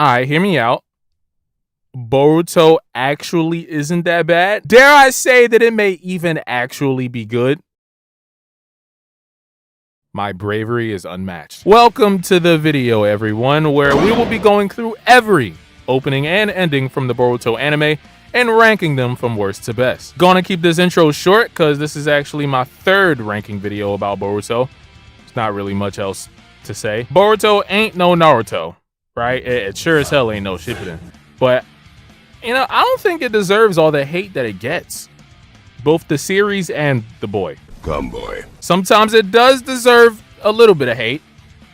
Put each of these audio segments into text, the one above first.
Alright, hear me out. Boruto actually isn't that bad. Dare I say that it may even actually be good? My bravery is unmatched. Welcome to the video, everyone, where we will be going through every opening and ending from the Boruto anime and ranking them from worst to best. Gonna keep this intro short because this is actually my third ranking video about Boruto. There's not really much else to say. Boruto ain't no Naruto, right? It sure as hell ain't no Shippuden. But, you know, I don't think it deserves all the hate that it gets. Both the series and the boy. Come, boy. Sometimes it does deserve a little bit of hate,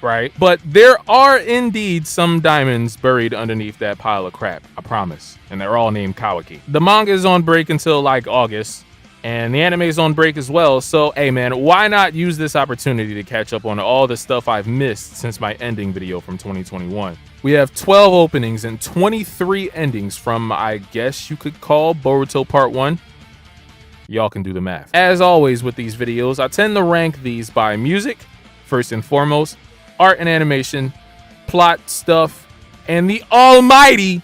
right? But there are indeed some diamonds buried underneath that pile of crap, I promise. And they're all named Kawaki. The manga is on break until like August, and the anime is on break as well. So, hey man, why not use this opportunity to catch up on all the stuff I've missed since my ending video from 2021. We have 12 openings and 23 endings from, I guess you could call Boruto Part 1. Y'all can do the math. As always with these videos, I tend to rank these by music, first and foremost, art and animation, plot stuff, and the almighty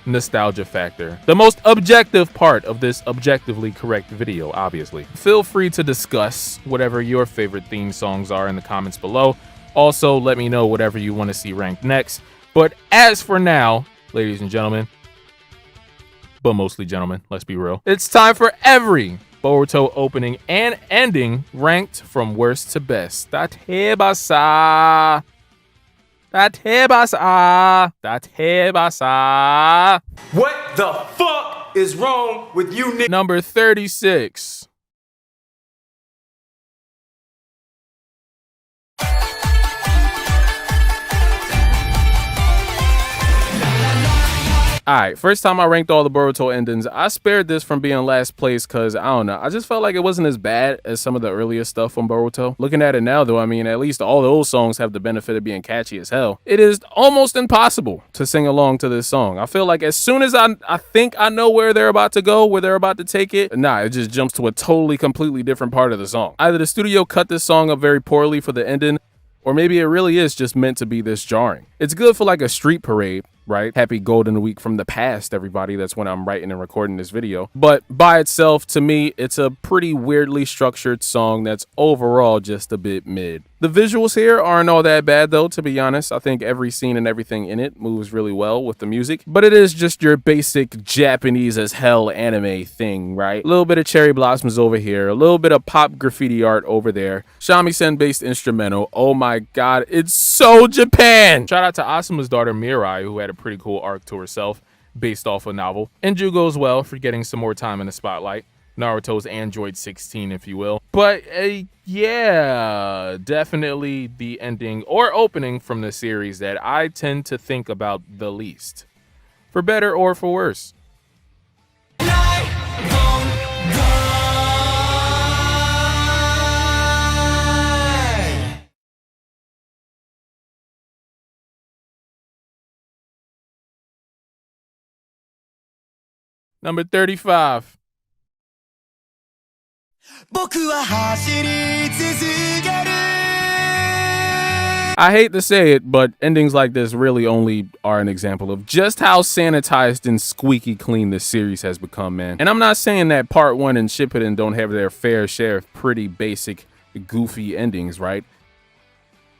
nostalgia factor. The most objective part of this objectively correct video, obviously. Feel free to discuss whatever your favorite theme songs are in the comments below. Also, let me know whatever you want to see ranked next. But as for now, ladies and gentlemen, but mostly gentlemen, let's be real, it's time for every Boruto opening and ending ranked from worst to best. Datebasa. What the fuck is wrong with you niggas? Number 36. Alright, first time I ranked all the Boruto endings, I spared this from being last place because, I don't know, I just felt like it wasn't as bad as some of the earlier stuff from Boruto. Looking at it now though, I mean, at least all those songs have the benefit of being catchy as hell. It is almost impossible to sing along to this song. I feel like as soon as I think I know where they're about to go, where they're about to take it, nah, it just jumps to a totally, completely different part of the song. Either the studio cut this song up very poorly for the ending, or maybe it really is just meant to be this jarring. It's good for like a street parade, right? Happy Golden Week from the past, everybody. That's when I'm writing and recording this video. But by itself, to me, it's a pretty weirdly structured song that's overall just a bit mid. The visuals here aren't all that bad though, to be honest. I think every scene and everything in it moves really well with the music. But it is just your basic Japanese as hell anime thing, right? A little bit of cherry blossoms over here, a little bit of pop graffiti art over there. Shamisen based instrumental. Oh my god, it's so Japan! Shout out to Asuma's daughter Mirai, who had a pretty cool arc to herself based off a novel. And Jugo as well for getting some more time in the spotlight. Naruto's Android 16, if you will. But yeah, definitely the ending or opening from the series that I tend to think about the least. For better or for worse. Number 35. I hate to say it, but endings like this really only are an example of just how sanitized and squeaky clean this series has become, man. And I'm not saying that Part 1 and Shippuden don't have their fair share of pretty basic, goofy endings, right?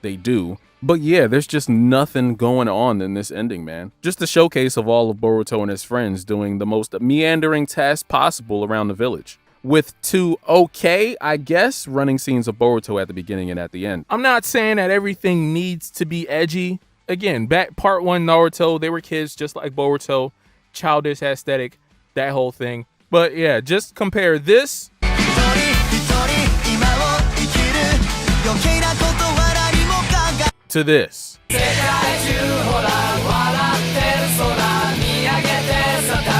They do. But yeah, there's just nothing going on in this ending, man. Just a showcase of all of Boruto and his friends doing the most meandering tasks possible around the village. With two okay, I guess, running scenes of Boruto at the beginning and at the end. I'm not saying that everything needs to be edgy. Again, back Part 1 Naruto, they were kids just like Boruto. Childish aesthetic, that whole thing. But yeah, just compare this to this.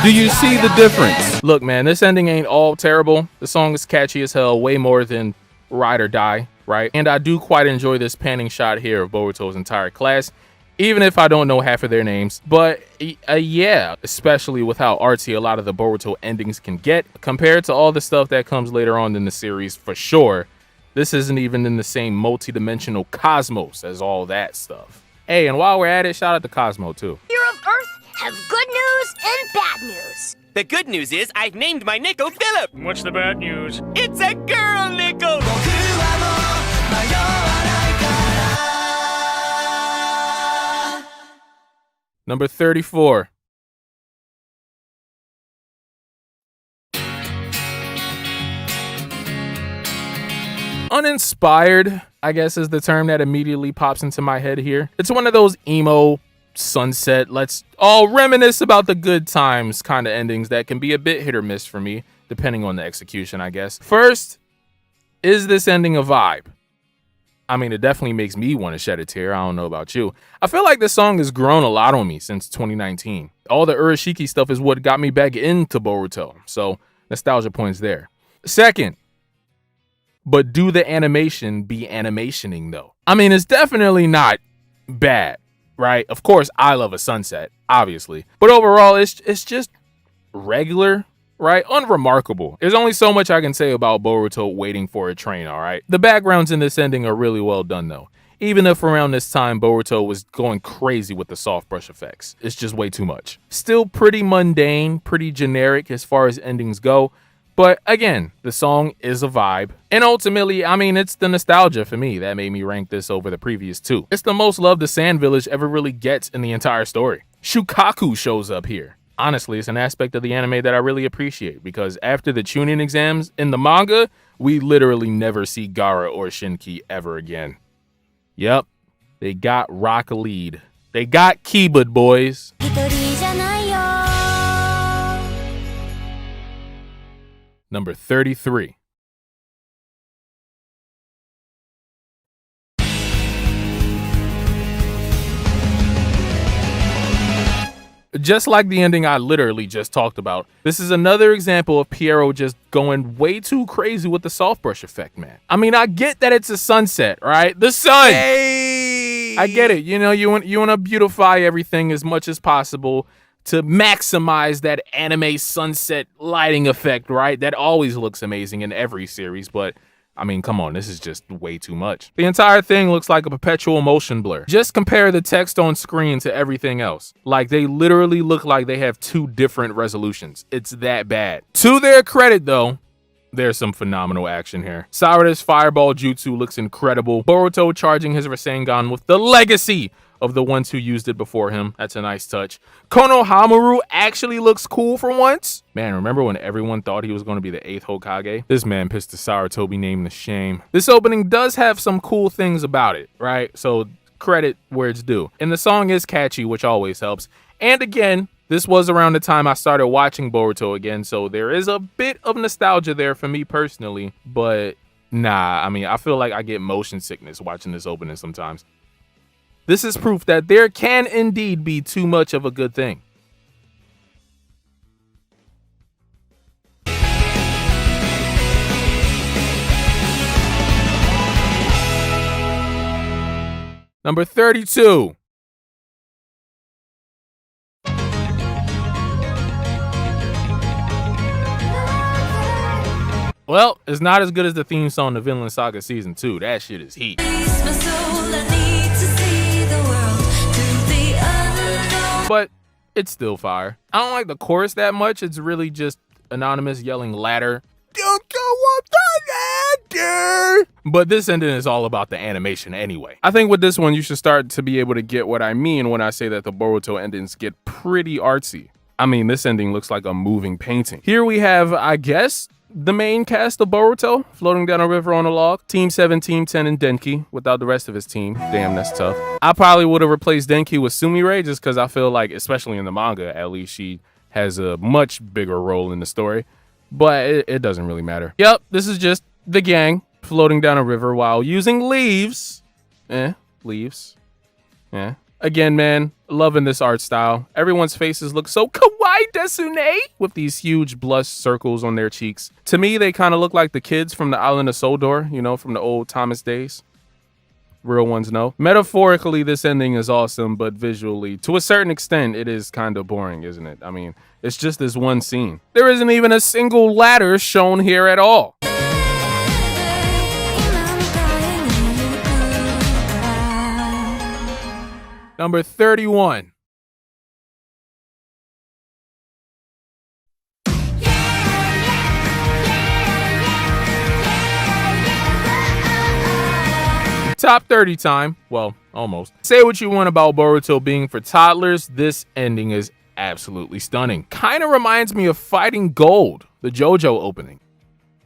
Do you see the difference? Look, man, this ending ain't all terrible. The song is catchy as hell, way more than Ride or Die, right? And I do quite enjoy this panning shot here of Boruto's entire class, even if I don't know half of their names. But yeah, especially with how artsy a lot of the Boruto endings can get, compared to all the stuff that comes later on in the series, for sure. This isn't even in the same multi-dimensional cosmos as all that stuff. Hey, and while we're at it, shout out to Cosmo too. You're a have good news and bad news. The good news is I've named my nickel Philip. What's the bad news? It's a girl nickel. Number 34. Uninspired, I guess, is the term that immediately pops into my head here. It's one of those emo, sunset, let's all reminisce about the good times kind of endings that can be a bit hit or miss for me, depending on the execution, I guess. First, is this ending a vibe? I mean, it definitely makes me want to shed a tear. I don't know about you. I feel like this song has grown a lot on me since 2019. All the Urashiki stuff is what got me back into Boruto, so nostalgia points there. Second, but do the animation be animationing though? I mean, it's definitely not bad, right? Of course, I love a sunset, obviously. But overall, it's just regular, right? Unremarkable. There's only so much I can say about Boruto waiting for a train, all right? The backgrounds in this ending are really well done though. Even if around this time Boruto was going crazy with the soft brush effects. It's just way too much. Still pretty mundane, pretty generic as far as endings go. But again, the song is a vibe. And ultimately, I mean, it's the nostalgia for me that made me rank this over the previous two. It's the most love the Sand Village ever really gets in the entire story. Shukaku shows up here. Honestly, it's an aspect of the anime that I really appreciate because after the Chunin exams in the manga, we literally never see Gaara or Shinki ever again. Yep, they got Rock Lead. They got Keyboard boys. Number 33. Just like the ending I literally just talked about, this is another example of Pierrot just going way too crazy with the soft brush effect, man. I mean, I get that it's a sunset, right? The sun! Hey! I get it. You know, you want to beautify everything as much as possible to maximize that anime sunset lighting effect, right? That always looks amazing in every series, but I mean, come on, this is just way too much. The entire thing looks like a perpetual motion blur. Just compare the text on screen to everything else. Like, they literally look like they have two different resolutions. It's that bad. To their credit, though, there's some phenomenal action here. Sarada's fireball jutsu looks incredible. Boruto charging his Rasengan with the legacy of the ones who used it before him. That's a nice touch. Konohamaru actually looks cool for once. Man, remember when everyone thought he was going to be the 8th Hokage? This man pissed the Sarutobi name to shame. This opening does have some cool things about it, right? So credit where it's due. And the song is catchy, which always helps. And again, this was around the time I started watching Boruto again, so there is a bit of nostalgia there for me personally. But nah, I mean, I feel like I get motion sickness watching this opening sometimes. This is proof that there can indeed be too much of a good thing. Number 32. Well, it's not as good as the theme song to Vinland Saga Season 2. That shit is heat. But it's still fire. I don't like the chorus that much. It's really just Anonymous yelling ladder. Don't go up the ladder. But this ending is all about the animation anyway. I think with this one, you should start to be able to get what I mean when I say that the Boruto endings get pretty artsy. I mean, this ending looks like a moving painting. Here we have, I guess, the main cast of Boruto floating down a river on a log. Team 7, Team 10, and Denki without the rest of his team. Damn, that's tough. I probably would have replaced Denki with Sumire just because I feel like, especially in the manga, at least she has a much bigger role in the story. But it doesn't really matter. Yep, this is just the gang floating down a river while using leaves. Leaves. Again, man, loving this art style. Everyone's faces look so kawaii desune with these huge blush circles on their cheeks. To me, they kind of look like the kids from the island of Sodor, you know, from the old Thomas days. Real ones know. Metaphorically, this ending is awesome, but visually, to a certain extent, it is kind of boring, isn't it? I mean, it's just this one scene. There isn't even a single ladder shown here at all. Number 31. Top 30 time. Well, almost. Say what you want about Boruto being for toddlers, this ending is absolutely stunning. Kinda reminds me of Fighting Gold, the JoJo opening.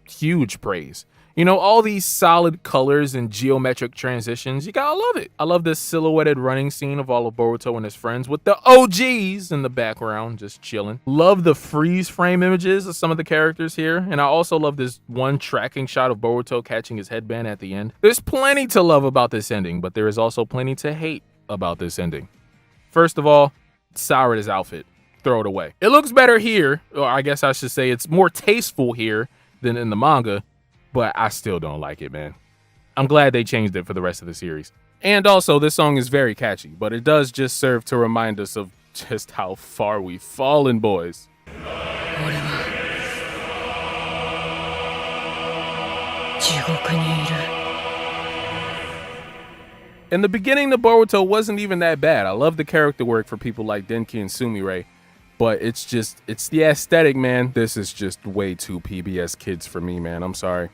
Huge praise. You know, all these solid colors and geometric transitions, you gotta love it. I love this silhouetted running scene of all of Boruto and his friends with the OGs in the background, just chilling. Love the freeze frame images of some of the characters here, and I also love this one tracking shot of Boruto catching his headband at the end. There's plenty to love about this ending, but there is also plenty to hate about this ending. First of all, Sarada's outfit. Throw it away. It looks better here, or I guess I should say it's more tasteful here than in the manga, but I still don't like it, man. I'm glad they changed it for the rest of the series. And also, this song is very catchy, but it does just serve to remind us of just how far we've fallen, boys. In the beginning, the Boruto wasn't even that bad. I love the character work for people like Denki and Sumire, but it's the aesthetic, man. This is just way too PBS Kids for me, man. I'm sorry.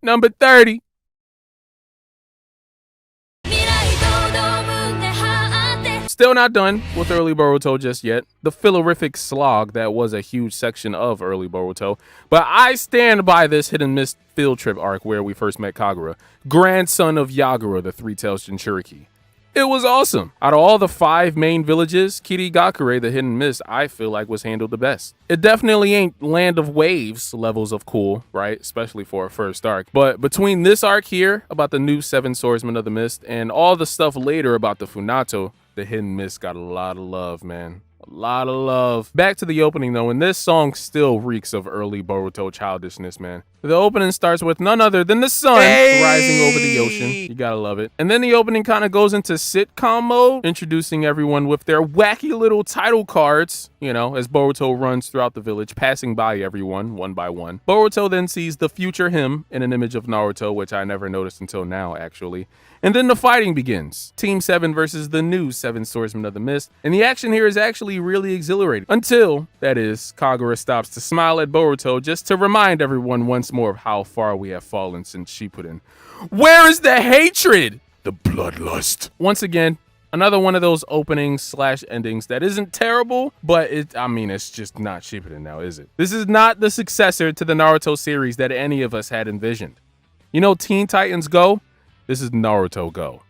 Number 30. Still not done with early Boruto just yet. The fillerific slog that was a huge section of early Boruto. But I stand by this hit and miss field trip arc where we first met Kagura, grandson of Yagura, the Three-Tailed Jinchuriki. It was awesome. Out of all the 5 main villages, Kirigakure, the hit and miss, I feel like was handled the best. It definitely ain't Land of Waves levels of cool, right? Especially for a first arc. But between this arc here, about the new 7 Swordsmen of the Mist, and all the stuff later about the Funato, the hit and miss got a lot of love, man. A lot of love. Back to the opening though, and this song still reeks of early Boruto childishness, man. The opening starts with none other than the sun rising over the ocean. You gotta love it. And then the opening kind of goes into sitcom mode, introducing everyone with their wacky little title cards, you know, as Boruto runs throughout the village, passing by everyone one by one. Boruto then sees the future him in an image of Naruto, which I never noticed until now, actually. And then the fighting begins. Team 7 versus the new 7 Swordsmen of the Mist. And the action here is actually really exhilarating. Until, that is, Kagura stops to smile at Boruto just to remind everyone once more of how far we have fallen since Shippuden. Where is the hatred? The bloodlust. Once again, another one of those openings / endings that isn't terrible, but it's just not Shippuden now, is it? This is not the successor to the Naruto series that any of us had envisioned. You know Teen Titans Go? This is Naruto Go.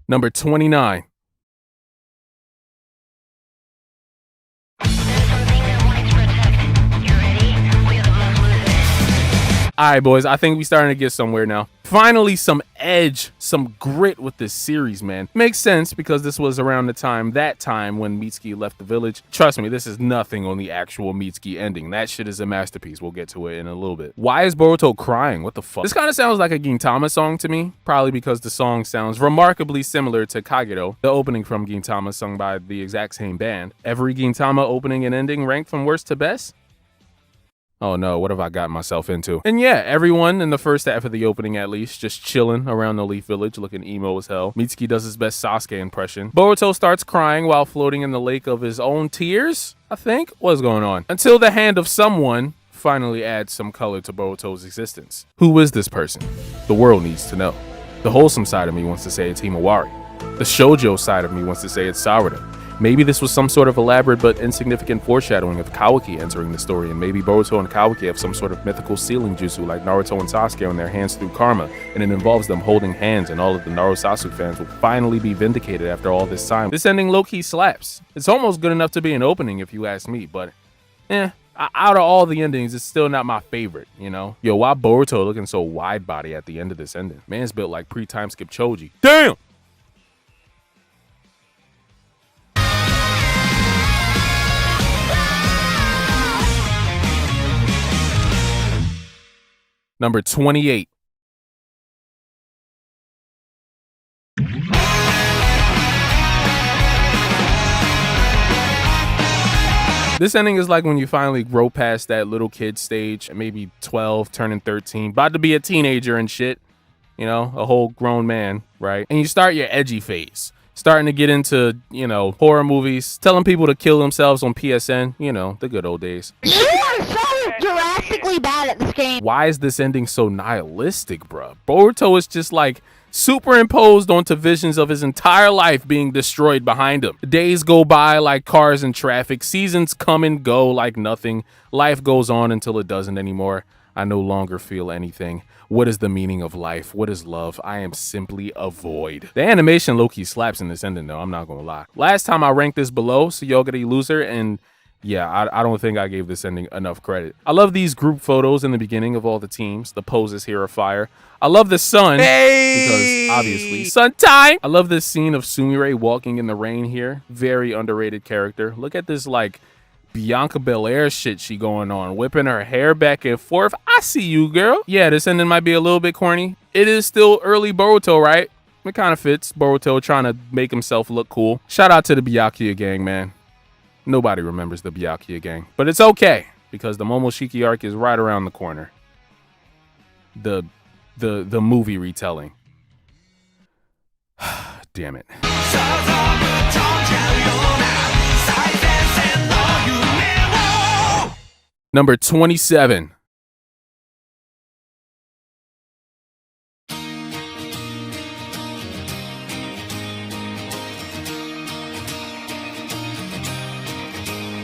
Number 29. All right, boys, I think we're starting to get somewhere now. Finally, some edge, some grit with this series, man. Makes sense because this was around that time when Mitsuki left the village. Trust me, this is nothing on the actual Mitsuki ending. That shit is a masterpiece. We'll get to it in a little bit. Why is Boruto crying? What the fuck? This kind of sounds like a Gintama song to me, probably because the song sounds remarkably similar to Kagero, the opening from Gintama sung by the exact same band. Every Gintama opening and ending ranked from worst to best? Oh no, what have I gotten myself into? And yeah, everyone in the first half of the opening at least, just chilling around the Leaf Village looking emo as hell. Mitsuki does his best Sasuke impression. Boruto starts crying while floating in the lake of his own tears, I think? What's going on? Until the hand of someone finally adds some color to Boruto's existence. Who is this person? The world needs to know. The wholesome side of me wants to say it's Himawari. The shoujo side of me wants to say it's Sarada. Maybe this was some sort of elaborate but insignificant foreshadowing of Kawaki entering the story, and maybe Boruto and Kawaki have some sort of mythical sealing jutsu like Naruto and Sasuke on their hands through karma, and it involves them holding hands, and all of the Narusasu fans will finally be vindicated after all this time. This ending low-key slaps. It's almost good enough to be an opening if you ask me, but out of all the endings, it's still not my favorite, you know? Yo, why Boruto looking so wide body at the end of this ending? Man's built like pre-time skip Choji. Damn! Number 28. This ending is like when you finally grow past that little kid stage, maybe 12, turning 13, about to be a teenager and shit, you know, a whole grown man, right? And you start your edgy phase, starting to get into, you know, horror movies, telling people to kill themselves on PSN, you know, the good old days. You are so drastically bad at this game. Why is this ending so nihilistic, bruh? Boruto is just like superimposed onto visions of his entire life being destroyed behind him. Days go by like cars in traffic. Seasons come and go like nothing. Life goes on until it doesn't anymore. I no longer feel anything. What is the meaning of life? What is love? I am simply a void. The animation low-key slaps in this ending though, I'm not gonna lie. Last time I ranked this below Tsuyogari Loser, and yeah, I don't think I gave this ending enough credit. I love these group photos in the beginning of all the teams. The poses here are fire. I love the sun, because obviously sun time. I love this scene of Sumire walking in the rain here. Very underrated character. Look at this like Bianca Belair shit she going on, whipping her hair back and forth. I see you, girl. Yeah, this ending might be a little bit corny. It is still early Boruto, right? It kind of fits. Boruto trying to make himself look cool. Shout out to the BAKU gang, man. Nobody remembers the BAKU gang, but it's okay because the Momoshiki arc is right around the corner. The movie retelling. Damn it. Number 27.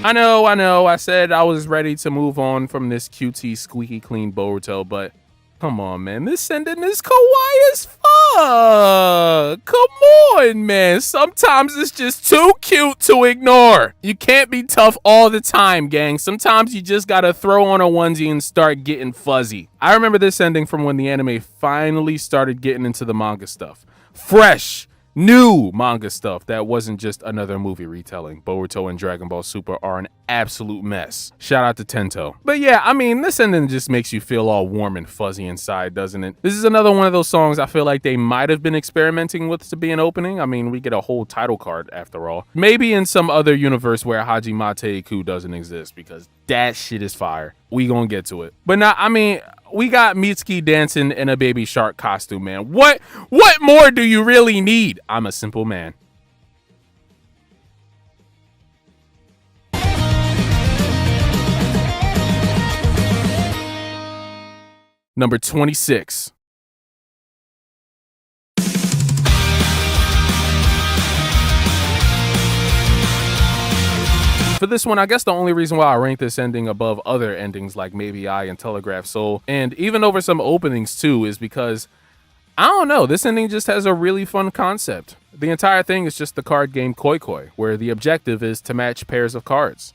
I know. I said I was ready to move on from this QT squeaky clean Boruto, but come on, man. This ending is kawaii as fuck. Come on, man. Sometimes it's just too cute to ignore. You can't be tough all the time, gang. Sometimes you just gotta throw on a onesie and start getting fuzzy. I remember this ending from when the anime finally started getting into the manga stuff. Fresh, new manga stuff that wasn't just another movie retelling. Boruto and Dragon Ball Super are an absolute mess. Shout out to Tento. But yeah, I mean, this ending just makes you feel all warm and fuzzy inside, doesn't it? This is another one of those songs I feel like they might have been experimenting with to be an opening. I mean, we get a whole title card after all. Maybe in some other universe where Hajimetteiku doesn't exist, because that shit is fire. We gonna get to it. But now, I mean, we got Mitsuki dancing in a baby shark costume, man. What more do you really need? I'm a simple man. Number 26. For this one, I guess the only reason why I rank this ending above other endings like Maybe I and Telegraph Soul, and even over some openings too, is because, I don't know, this ending just has a really fun concept. The entire thing is just the card game Koi Koi, where the objective is to match pairs of cards.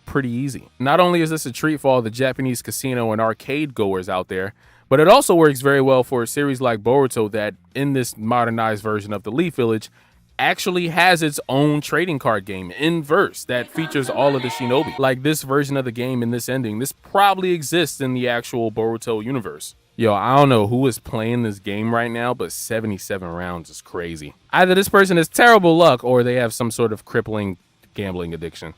Pretty easy. Not only is this a treat for all the Japanese casino and arcade goers out there, but it also works very well for a series like Boruto that, in this modernized version of the Leaf Village, actually has its own trading card game in verse that features all of the shinobi. Like this version of the game in this ending, this probably exists in the actual Boruto universe. Yo, I don't know who is playing this game right now, but 77 rounds is crazy. Either this person has terrible luck or they have some sort of crippling gambling addiction.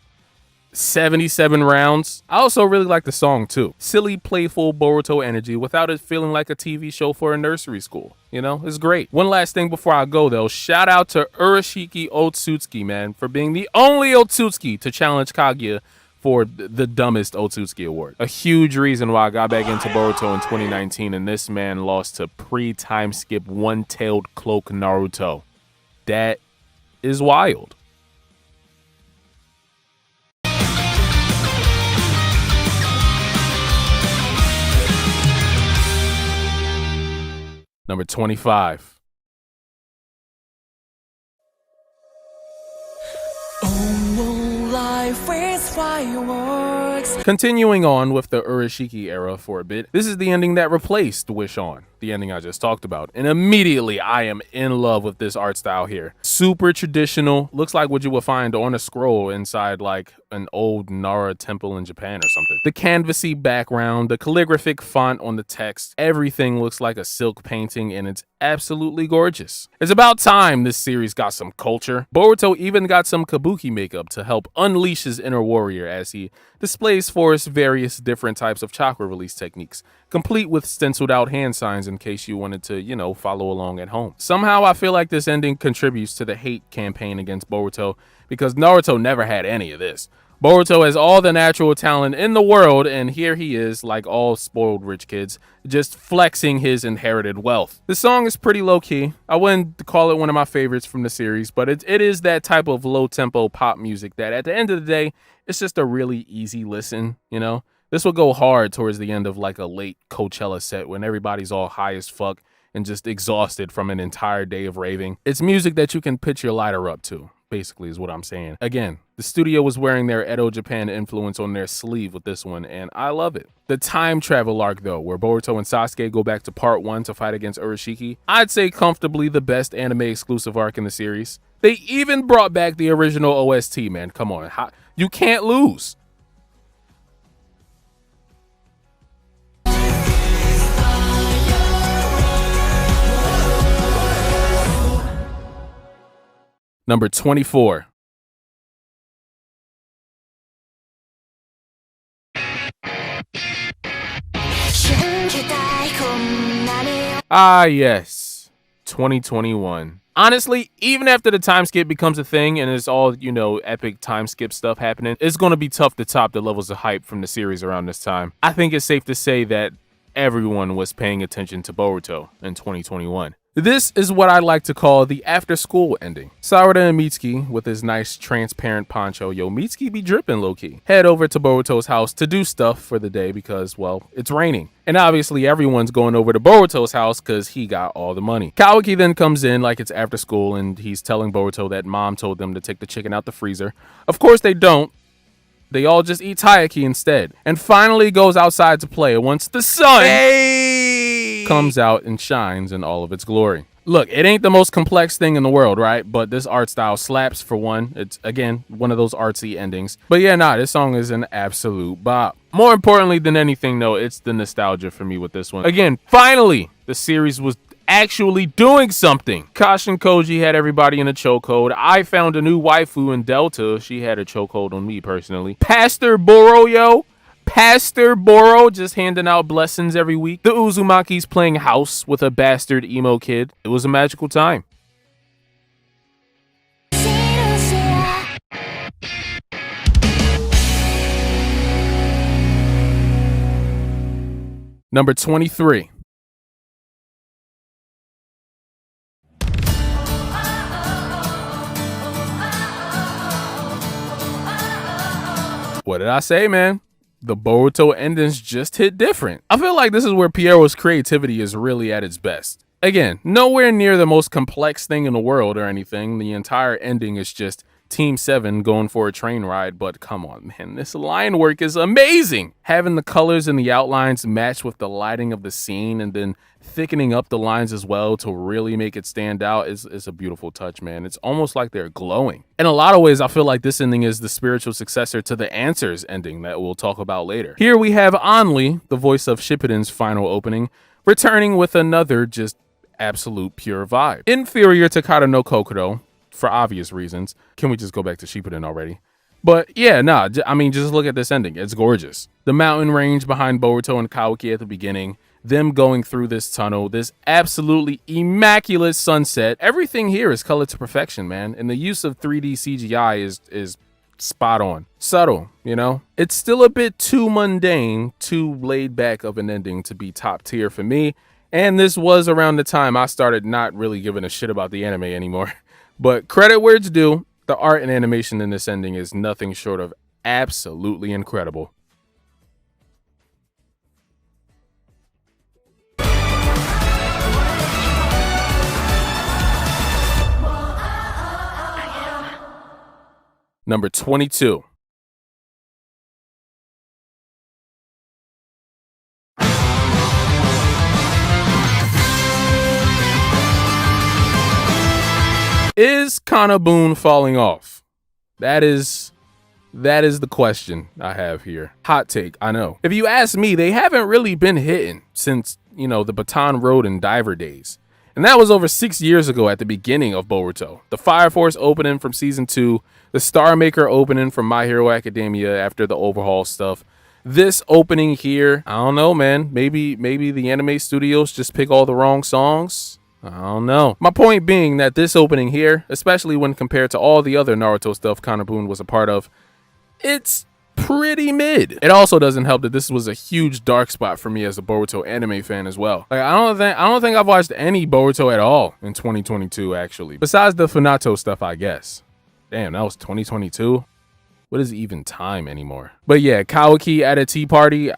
77 rounds. I also really like the song too. Silly, playful Boruto energy without it feeling like a TV show for a nursery school. You know, it's great. One last thing before I go though, shout out to Urashiki Otsutsuki, man, for being the only Otsutsuki to challenge Kaguya for the dumbest Otsutsuki award. A huge reason why I got back into Boruto in 2019 and this man lost to pre-time skip one-tailed cloak Naruto. That is wild. Number 25. Life is fireworks. Continuing on with the Urashiki era for a bit, this is the ending that replaced Wish On, the ending I just talked about. And immediately I am in love with this art style here. Super traditional, looks like what you would find on a scroll inside like an old Nara temple in Japan or something. The canvasy background, the calligraphic font on the text, everything looks like a silk painting and it's absolutely gorgeous. It's about time this series got some culture. Boruto even got some kabuki makeup to help unleash his inner warrior as he displays for us various different types of chakra release techniques, complete with stenciled out hand signs in case you wanted to, you know, follow along at home. Somehow I feel like this ending contributes to the hate campaign against Boruto because Naruto never had any of this. Boruto has all the natural talent in the world, and here he is, like all spoiled rich kids, just flexing his inherited wealth. The song is pretty low-key. I wouldn't call it one of my favorites from the series, but it is that type of low-tempo pop music that at the end of the day, it's just a really easy listen, you know? This will go hard towards the end of like a late Coachella set when everybody's all high as fuck and just exhausted from an entire day of raving. It's music that you can pitch your lighter up to, basically is what I'm saying. Again, the studio was wearing their Edo Japan influence on their sleeve with this one, and I love it. The time travel arc though, where Boruto and Sasuke go back to part 1 to fight against Urashiki, I'd say comfortably the best anime exclusive arc in the series. They even brought back the original OST, man. Come on, you can't lose. Number 24. Ah, yes. 2021. Honestly, even after the time skip becomes a thing and it's all, you know, epic time skip stuff happening, it's going to be tough to top the levels of hype from the series around this time. I think it's safe to say that everyone was paying attention to Boruto in 2021. This is what I like to call the after-school ending. Sarada and Mitsuki, with his nice transparent poncho, yo, Mitsuki be dripping low-key, head over to Boruto's house to do stuff for the day because, well, it's raining. And obviously everyone's going over to Boruto's house because he got all the money. Kawaki then comes in like it's after school and he's telling Boruto that mom told them to take the chicken out the freezer. Of course they don't. They all just eat taiyaki instead. And finally goes outside to play once the sun comes out and shines in all of its glory. Look, it ain't the most complex thing in the world, right? But this art style slaps for one. It's, again, one of those artsy endings. But yeah, nah, this song is an absolute bop. More importantly than anything, though, it's the nostalgia for me with this one. Again, finally, the series was actually doing something. Kosh and Koji had everybody in a chokehold. I found a new waifu in Delta. She had a chokehold on me personally. Pastor Boro, yo. Pastor Boro just handing out blessings every week. The Uzumaki's playing house with a bastard emo kid. It was a magical time. Number 23. What did I say, man? The Boruto endings just hit different. I feel like this is where Piero's creativity is really at its best. Again, nowhere near the most complex thing in the world or anything. The entire ending is just Team 7 going for a train ride, but come on, man, this line work is amazing. Having the colors and the outlines match with the lighting of the scene and then thickening up the lines as well to really make it stand out is a beautiful touch, man. It's almost like they're glowing. In a lot of ways, I feel like this ending is the spiritual successor to the Answers ending that we'll talk about later. Here we have Anli, the voice of Shippuden's final opening, returning with another just absolute pure vibe. Inferior to Kata no Kokoro, for obvious reasons. Can we just go back to Shippuden already? But yeah, nah, I mean, just look at this ending. It's gorgeous. The mountain range behind Boruto and Kawaki at the beginning, them going through this tunnel, this absolutely immaculate sunset. Everything here is colored to perfection, man. And the use of 3D CGI is spot on. Subtle, you know? It's still a bit too mundane, too laid back of an ending to be top tier for me. And this was around the time I started not really giving a shit about the anime anymore. But credit where it's due, the art and animation in this ending is nothing short of absolutely incredible. Number 22. Is Kanabun falling off? That is the question I have here. Hot take, I know. If you ask me, they haven't really been hitting since, you know, the Baton Road and Diver days. And that was over 6 years ago at the beginning of Boruto. The Fire Force opening from season 2, the Star Maker opening from My Hero Academia after the overhaul stuff. This opening here, I don't know, man. Maybe the anime studios just pick all the wrong songs. I don't know. My point being that this opening here, especially when compared to all the other Naruto stuff Kanabun was a part of, it's pretty mid. It also doesn't help that this was a huge dark spot for me as a Boruto anime fan as well. Like, I don't think I've watched any Boruto at all in 2022 actually. Besides the Funato stuff, I guess. Damn, that was 2022. What is even time anymore? But yeah, Kawaki at a tea party.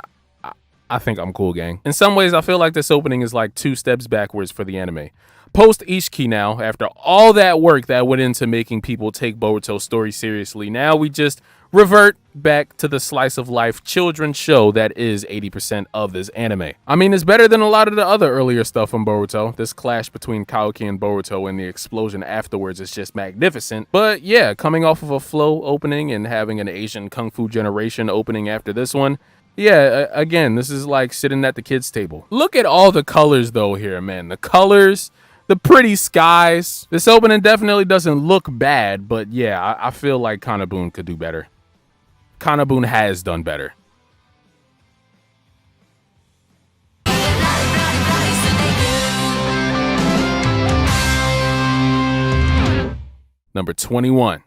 I think I'm cool, gang. In some ways, I feel like this opening is like 2 steps backwards for the anime. Post Ishiki now, after all that work that went into making people take Boruto's story seriously, now we just revert back to the slice of life children's show that is 80% of this anime. I mean, it's better than a lot of the other earlier stuff from Boruto. This clash between Kawaki and Boruto and the explosion afterwards is just magnificent. But yeah, coming off of a flow opening and having an Asian Kung Fu Generation opening after this one, yeah, again, this is like sitting at the kids' table. Look at all the colors though here, man. The colors, the pretty skies. This opening definitely doesn't look bad, but yeah, I feel like Kanabun could do better. Kanabun has done better. Number 21.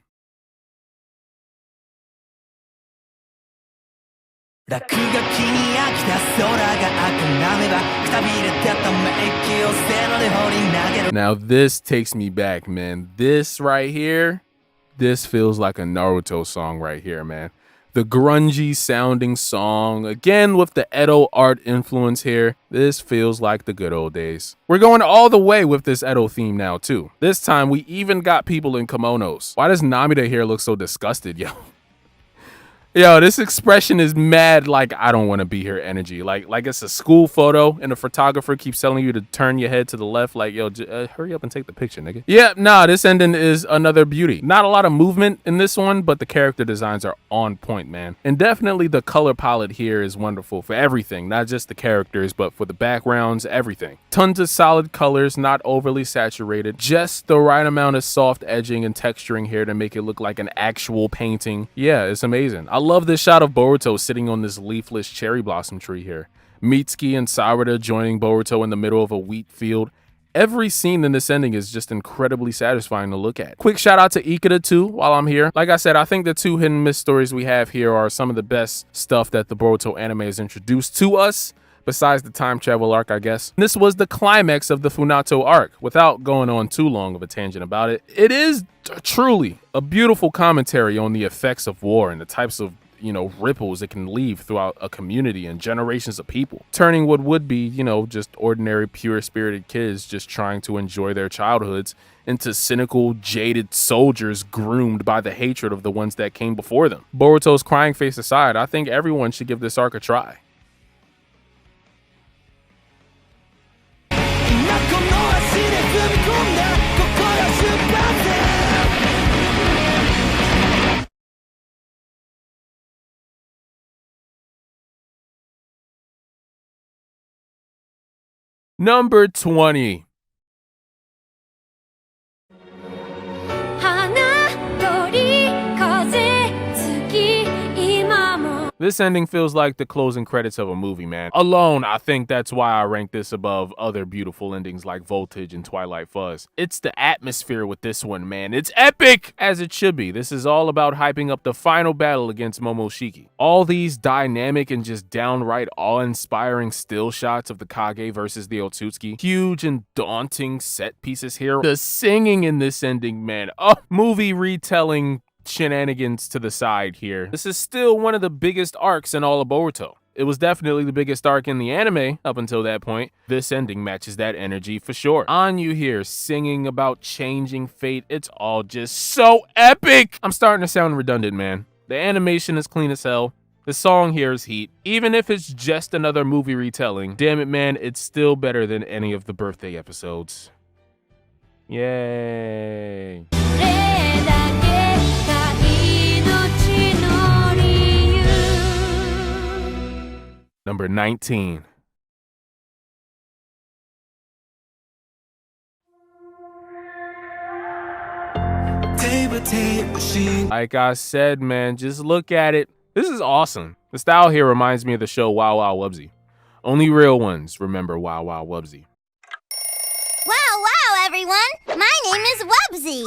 Now this takes me back, man. This right here, this feels like a Naruto song right here, man. The grungy sounding song, again with the Edo art influence here. This feels like the good old days. We're going all the way with this Edo theme now too. This time we even got people in kimonos. Why does Namida here look so disgusted, yo? Yo, this expression is mad like I don't want to be here energy. Like it's a school photo and the photographer keeps telling you to turn your head to the left. Like, yo, hurry up and take the picture, nigga. Yeah, nah, this ending is another beauty. Not a lot of movement in this one, but the character designs are on point, man. And definitely the color palette here is wonderful for everything. Not just the characters, but for the backgrounds, everything. Tons of solid colors, not overly saturated. Just the right amount of soft edging and texturing here to make it look like an actual painting. Yeah, it's amazing. I love this shot of Boruto sitting on this leafless cherry blossom tree here. Mitsuki and Sarada joining Boruto in the middle of a wheat field. Every scene in this ending is just incredibly satisfying to look at. Quick shout out to Ikeda too while I'm here. Like I said, I think the 2 hidden miss stories we have here are some of the best stuff that the Boruto anime has introduced to us. Besides the time travel arc, I guess. This was the climax of the Funato arc. Without going on too long of a tangent about it, it is truly a beautiful commentary on the effects of war and the types of, you know, ripples it can leave throughout a community and generations of people. Turning what would be, you know, just ordinary, pure-spirited kids just trying to enjoy their childhoods into cynical, jaded soldiers groomed by the hatred of the ones that came before them. Boruto's crying face aside, I think everyone should give this arc a try. Number 20. This ending feels like the closing credits of a movie, man. Alone, I think that's why I rank this above other beautiful endings like Voltage and Twilight Fuzz. It's the atmosphere with this one, man. It's epic, as it should be. This is all about hyping up the final battle against Momoshiki. All these dynamic and just downright awe-inspiring still shots of the Kage versus the Otsutsuki. Huge and daunting set pieces here. The singing in this ending, man. Oh, movie retelling shenanigans to the side here. This is still one of the biggest arcs in all of Boruto. It was definitely the biggest arc in the anime up until that point. This ending matches that energy for sure. Anyu here singing about changing fate. It's all just so epic. I'm starting to sound redundant, man. The animation is clean as hell. The song here is heat. Even if it's just another movie retelling, damn it, man, it's still better than any of the birthday episodes. Yay. Number 19. Like I said, man, just look at it. This is awesome. The style here reminds me of the show Wow Wow Wubsy. Only real ones remember Wow Wow Wubsy. Wow, wow, everyone! My name is Wubsy.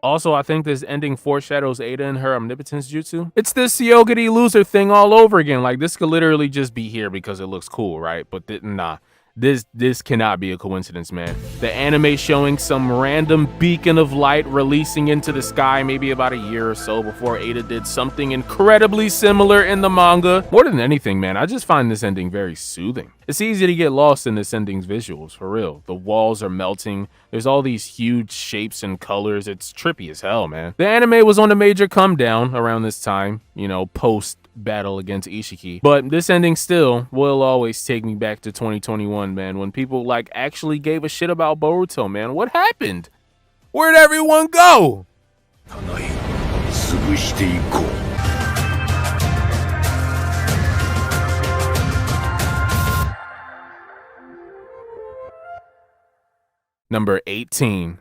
Also, I think this ending foreshadows Ada and her omnipotence jutsu. It's this Tsuyogari Loser thing all over again. Like, this could literally just be here because it looks cool, right? But nah. This cannot be a coincidence, man. The anime showing some random beacon of light releasing into the sky maybe about a year or so before Ada did something incredibly similar in the manga. More than anything, man, I just find this ending very soothing. It's easy to get lost in this ending's visuals, for real. The walls are melting. There's all these huge shapes and colors. It's trippy as hell, man. The anime was on a major come down around this time, you know, post battle against Ishiki. But this ending still will always take me back to 2021, man, when people like actually gave a shit about Boruto, man. What happened? Where'd everyone go? Number 18.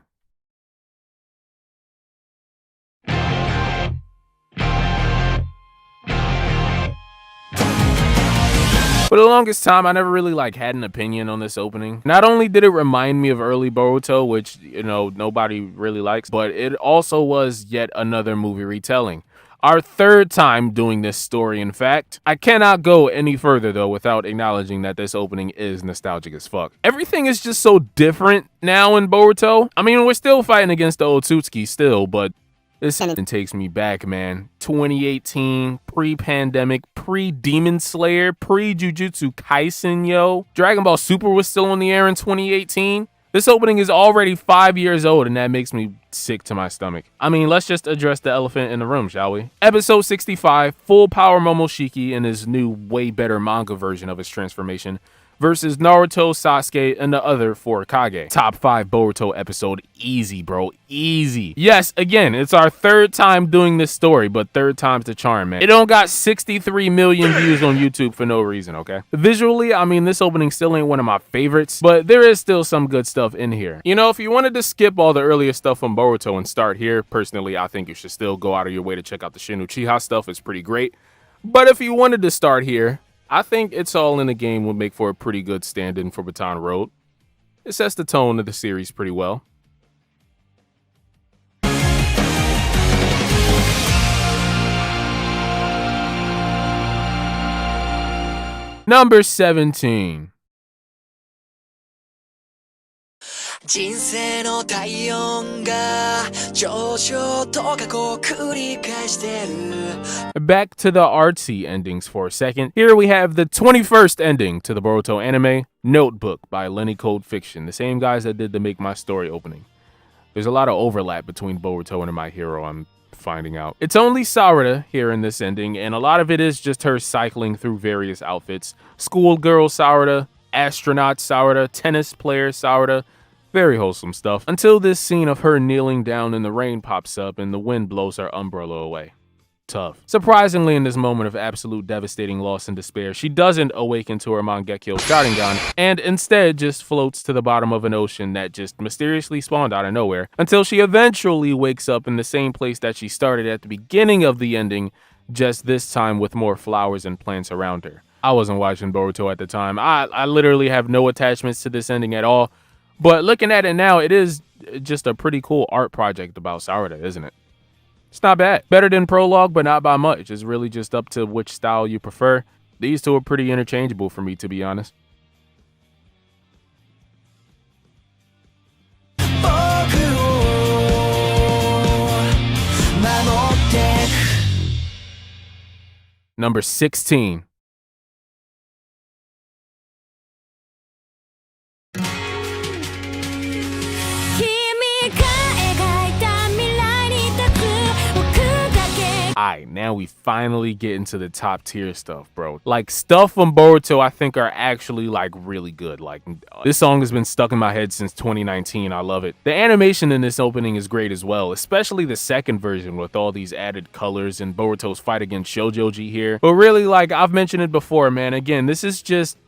For the longest time, I never really had an opinion on this opening. Not only did it remind me of early Boruto, which, you know, nobody really likes, but it also was yet another movie retelling. Our third time doing this story, in fact. I cannot go any further, though, without acknowledging that this opening is nostalgic as fuck. Everything is just so different now in Boruto. I mean, we're still fighting against the Otsutsuki still, but this takes me back, man. 2018, pre-pandemic, pre-Demon Slayer, pre-Jujutsu Kaisen, yo. Dragon Ball Super was still on the air in 2018. This opening is already 5 years old, and that makes me sick to my stomach. I mean, let's just address the elephant in the room, shall we? Episode 65, Full Power Momoshiki in his new, way better manga version of his transformation, versus Naruto, Sasuke, and the other four Kage. Top 5 Boruto episode, easy, bro, easy. Yes, again, it's our third time doing this story, but third time's the charm, man. It don't got 63 million views on YouTube for no reason, okay? Visually, I mean, this opening still ain't one of my favorites, but there is still some good stuff in here. You know, if you wanted to skip all the earlier stuff from Boruto and start here, personally, I think you should still go out of your way to check out the Shin Uchiha stuff. It's pretty great. But if you wanted to start here, I think It's All in the Game would make for a pretty good stand-in for Baton Road. It sets the tone of the series pretty well. Number 17. 人生の体温が上昇と下降を繰り返してる Back to the artsy endings for a second. Here we have the 21st ending to the Boruto anime, Notebook by Lenny Code Fiction, the same guys that did the Make My Story opening. There's a lot of overlap between Boruto and My Hero, I'm finding out. It's only Sarada here in this ending, and a lot of it is just her cycling through various outfits. Schoolgirl Sarada, astronaut Sarada, tennis player Sarada. Very wholesome stuff, until this scene of her kneeling down in the rain pops up and the wind blows her umbrella away. Tough. Surprisingly, in this moment of absolute devastating loss and despair, she doesn't awaken to her Mangekyo Sharingan, and instead just floats to the bottom of an ocean that just mysteriously spawned out of nowhere, until she eventually wakes up in the same place that she started at the beginning of the ending, just this time with more flowers and plants around her. I wasn't watching Boruto at the time. I literally have no attachments to this ending at all. But looking at it now, it is just a pretty cool art project about Sarada, isn't it? It's not bad. Better than Prologue, but not by much. It's really just up to which style you prefer. These two are pretty interchangeable for me, to be honest. Number 16. Alright, now we finally get into the top tier stuff, bro. Like, stuff from Boruto I think are actually, like, really good. Like, this song has been stuck in my head since 2019. I love it. The animation in this opening is great as well, especially the second version with all these added colors and Boruto's fight against Shoujoji here. But really, like, I've mentioned it before, man. Again, this is just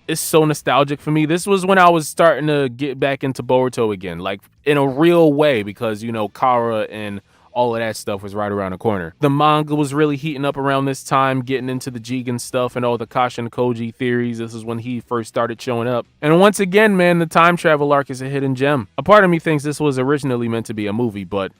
It's so nostalgic for me. This was when I was starting to get back into Boruto again, like in a real way, because, you know, Kara and all of that stuff was right around the corner. The manga was really heating up around this time, getting into the Jigen stuff and all the Kashin Koji theories. This is when he first started showing up. And once again, man, the time travel arc is a hidden gem. A part of me thinks this was originally meant to be a movie, but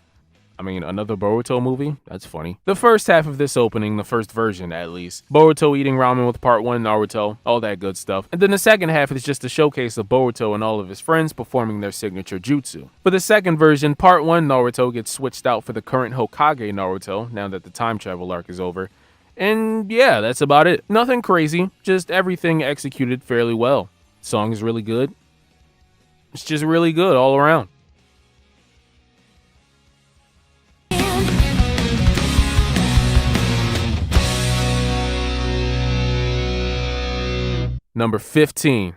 I mean, another Boruto movie? That's funny. The first half of this opening, the first version at least, Boruto eating ramen with part 1 Naruto, all that good stuff. And then the second half is just a showcase of Boruto and all of his friends performing their signature jutsu. For the second version, part 1 Naruto gets switched out for the current Hokage Naruto, now that the time travel arc is over. And yeah, that's about it. Nothing crazy, just everything executed fairly well. The song is really good. It's just really good all around. Number 15.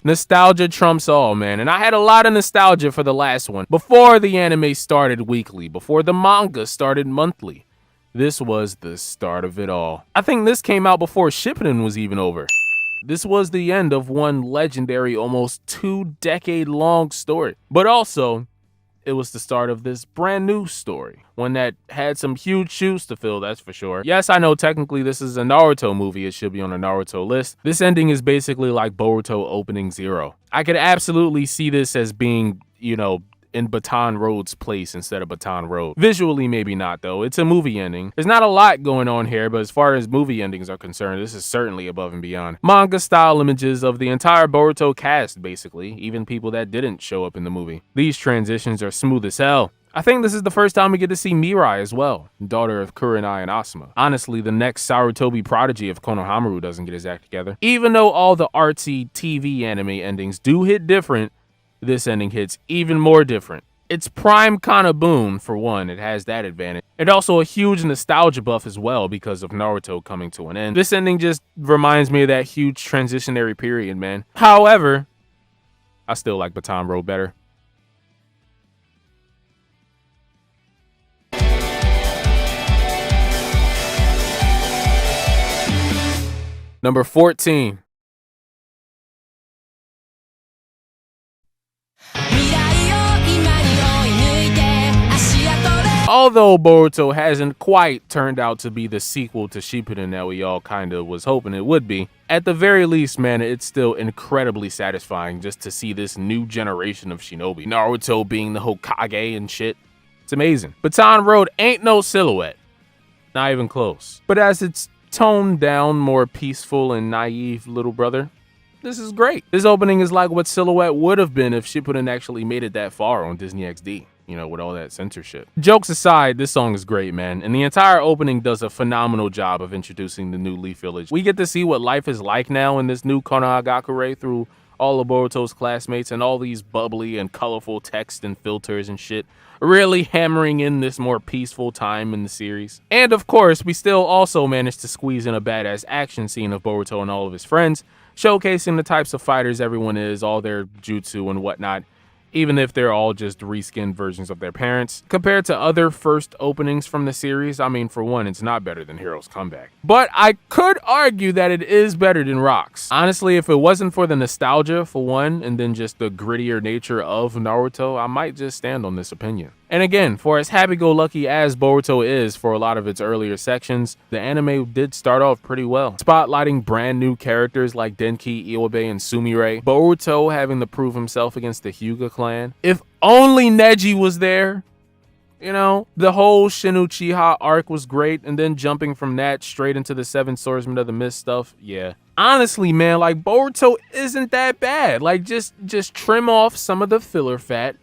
Nostalgia trumps all, man. And I had a lot of nostalgia for the last one. Before the anime started weekly, before the manga started monthly. This was the start of it all. I think this came out before Shippuden was even over. This was the end of one legendary, almost 2-decade-long story. But also, it was the start of this brand new story. One that had some huge shoes to fill, that's for sure. Yes, I know technically this is a Naruto movie. It should be on a Naruto list. This ending is basically like Boruto opening 0. I could absolutely see this as being, you know, in Baton Road's place instead of Baton Road. Visually, maybe not, though. It's a movie ending. There's not a lot going on here, but as far as movie endings are concerned, this is certainly above and beyond. Manga-style images of the entire Boruto cast, basically, even people that didn't show up in the movie. These transitions are smooth as hell. I think this is the first time we get to see Mirai as well, daughter of Kurenai and Asuma. Honestly, the next Sarutobi prodigy if Konohamaru doesn't get his act together. Even though all the artsy TV anime endings do hit different, this ending hits even more different. It's prime Kana boon, for one, it has that advantage. And also a huge nostalgia buff as well because of Naruto coming to an end. This ending just reminds me of that huge transitionary period, man. However, I still like Baton Road better. Number 14. Although Boruto hasn't quite turned out to be the sequel to Shippuden that we all kinda was hoping it would be, at the very least, man, it's still incredibly satisfying just to see this new generation of shinobi. Naruto being the Hokage and shit. It's amazing. Baton Road ain't no Silhouette. Not even close. But as its toned down, more peaceful and naive little brother, this is great. This opening is like what Silhouette would have been if Shippuden actually made it that far on Disney XD. You know, with all that censorship. Jokes aside, this song is great, man. And the entire opening does a phenomenal job of introducing the new Leaf Village. We get to see what life is like now in this new Konohagakure through all of Boruto's classmates and all these bubbly and colorful text and filters and shit, really hammering in this more peaceful time in the series. And of course, we still also managed to squeeze in a badass action scene of Boruto and all of his friends, showcasing the types of fighters everyone is, all their jutsu and whatnot, even if they're all just reskinned versions of their parents. Compared to other first openings from the series, I mean, for one, it's not better than Hero's Comeback. But I could argue that it is better than Rock's. Honestly, if it wasn't for the nostalgia, for one, and then just the grittier nature of Naruto, I might just stand on this opinion. And again, for as happy-go-lucky as Boruto is for a lot of its earlier sections, the anime did start off pretty well, spotlighting brand new characters like Denki, Iwabe, and Sumire, Boruto having to prove himself against the Hyuga clan. If only Neji was there! You know, the whole Shin Uchiha arc was great, and then jumping from that straight into the Seven Swordsmen of the Mist stuff, yeah. Honestly, man, like, Boruto isn't that bad. Like, just trim off some of the filler fat,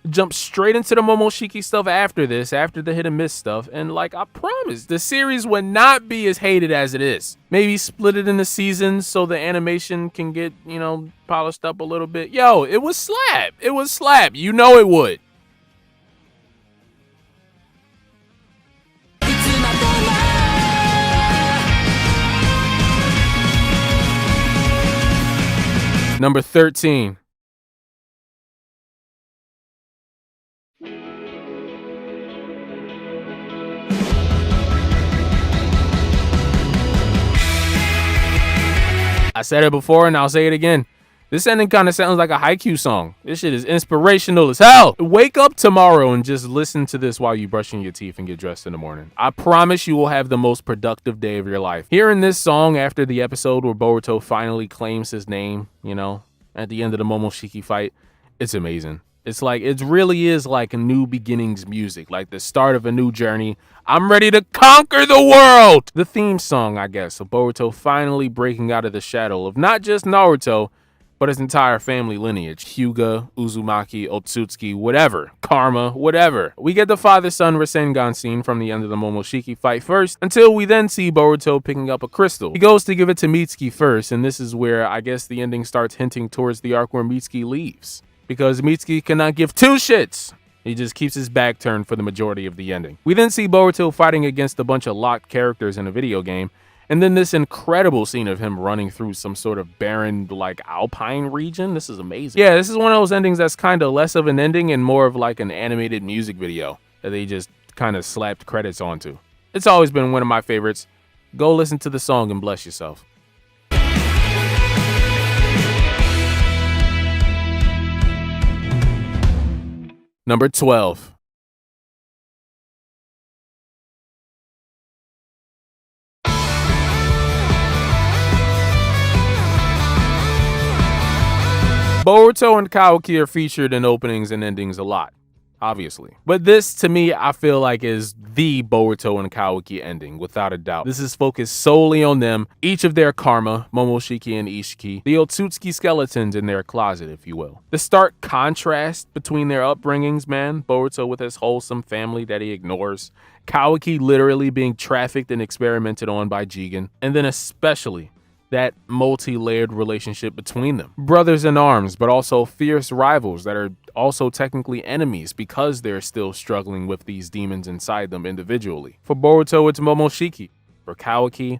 jump straight into the Momoshiki stuff after this, after the hit and miss stuff, and like I promise, the series would not be as hated as it is. Maybe split it into seasons so the animation can get, you know, polished up a little bit. Yo, it was slap. It was slap. You know it would. Number 13. I said it before and I'll say it again. This ending kind of sounds like a Haikyuu song. This shit is inspirational as hell. Wake up tomorrow and just listen to this while you brushing your teeth and get dressed in the morning. I promise you will have the most productive day of your life. Hearing this song after the episode where Boruto finally claims his name, you know, at the end of the Momoshiki fight, it's amazing. It's like, it really is like a new beginnings music, like the start of a new journey. I'm ready to conquer the world! The theme song, I guess, of Boruto finally breaking out of the shadow of not just Naruto, but his entire family lineage. Hyuga, Uzumaki, Otsutsuki, whatever. Karma, whatever. We get the father-son Rasengan scene from the end of the Momoshiki fight first, until we then see Boruto picking up a crystal. He goes to give it to Mitsuki first, and this is where I guess the ending starts hinting towards the arc where Mitsuki leaves. Because Mitsuki cannot give two shits. He just keeps his back turned for the majority of the ending. We then see Boruto fighting against a bunch of locked characters in a video game, and then this incredible scene of him running through some sort of barren, like, alpine region. This is amazing. Yeah, this is one of those endings that's kind of less of an ending and more of like an animated music video that they just kind of slapped credits onto. It's always been one of my favorites. Go listen to the song and bless yourself. Number 12. Boruto and Kawaki are featured in openings and endings a lot, obviously. But this, to me, I feel like is the Boruto and Kawaki ending, without a doubt. This is focused solely on them, each of their karma, Momoshiki and Ishiki, the Otsutsuki skeletons in their closet, if you will. The stark contrast between their upbringings, man, Boruto with his wholesome family that he ignores, Kawaki literally being trafficked and experimented on by Jigen, and then especially that multi-layered relationship between them. Brothers in arms, but also fierce rivals that are also technically enemies because they're still struggling with these demons inside them individually. For Boruto, it's Momoshiki. For Kawaki,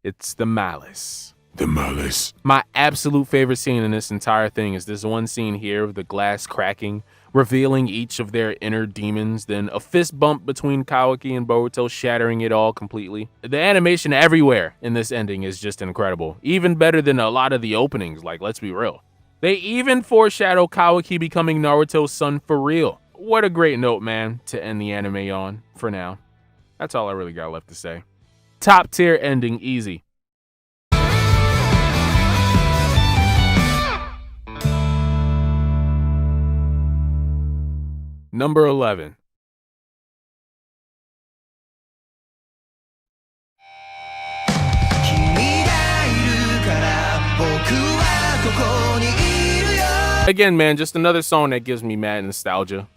it's the malice. The malice. My absolute favorite scene in this entire thing is this one scene here of the glass cracking, revealing each of their inner demons, then a fist bump between Kawaki and Boruto shattering it all completely. The animation everywhere in this ending is just incredible. Even better than a lot of the openings, like, let's be real. They even foreshadow Kawaki becoming Naruto's son for real. What a great note, man, to end the anime on, for now. That's all I really got left to say. Top tier ending, easy. Number 11. Again, man, just another song that gives me mad nostalgia.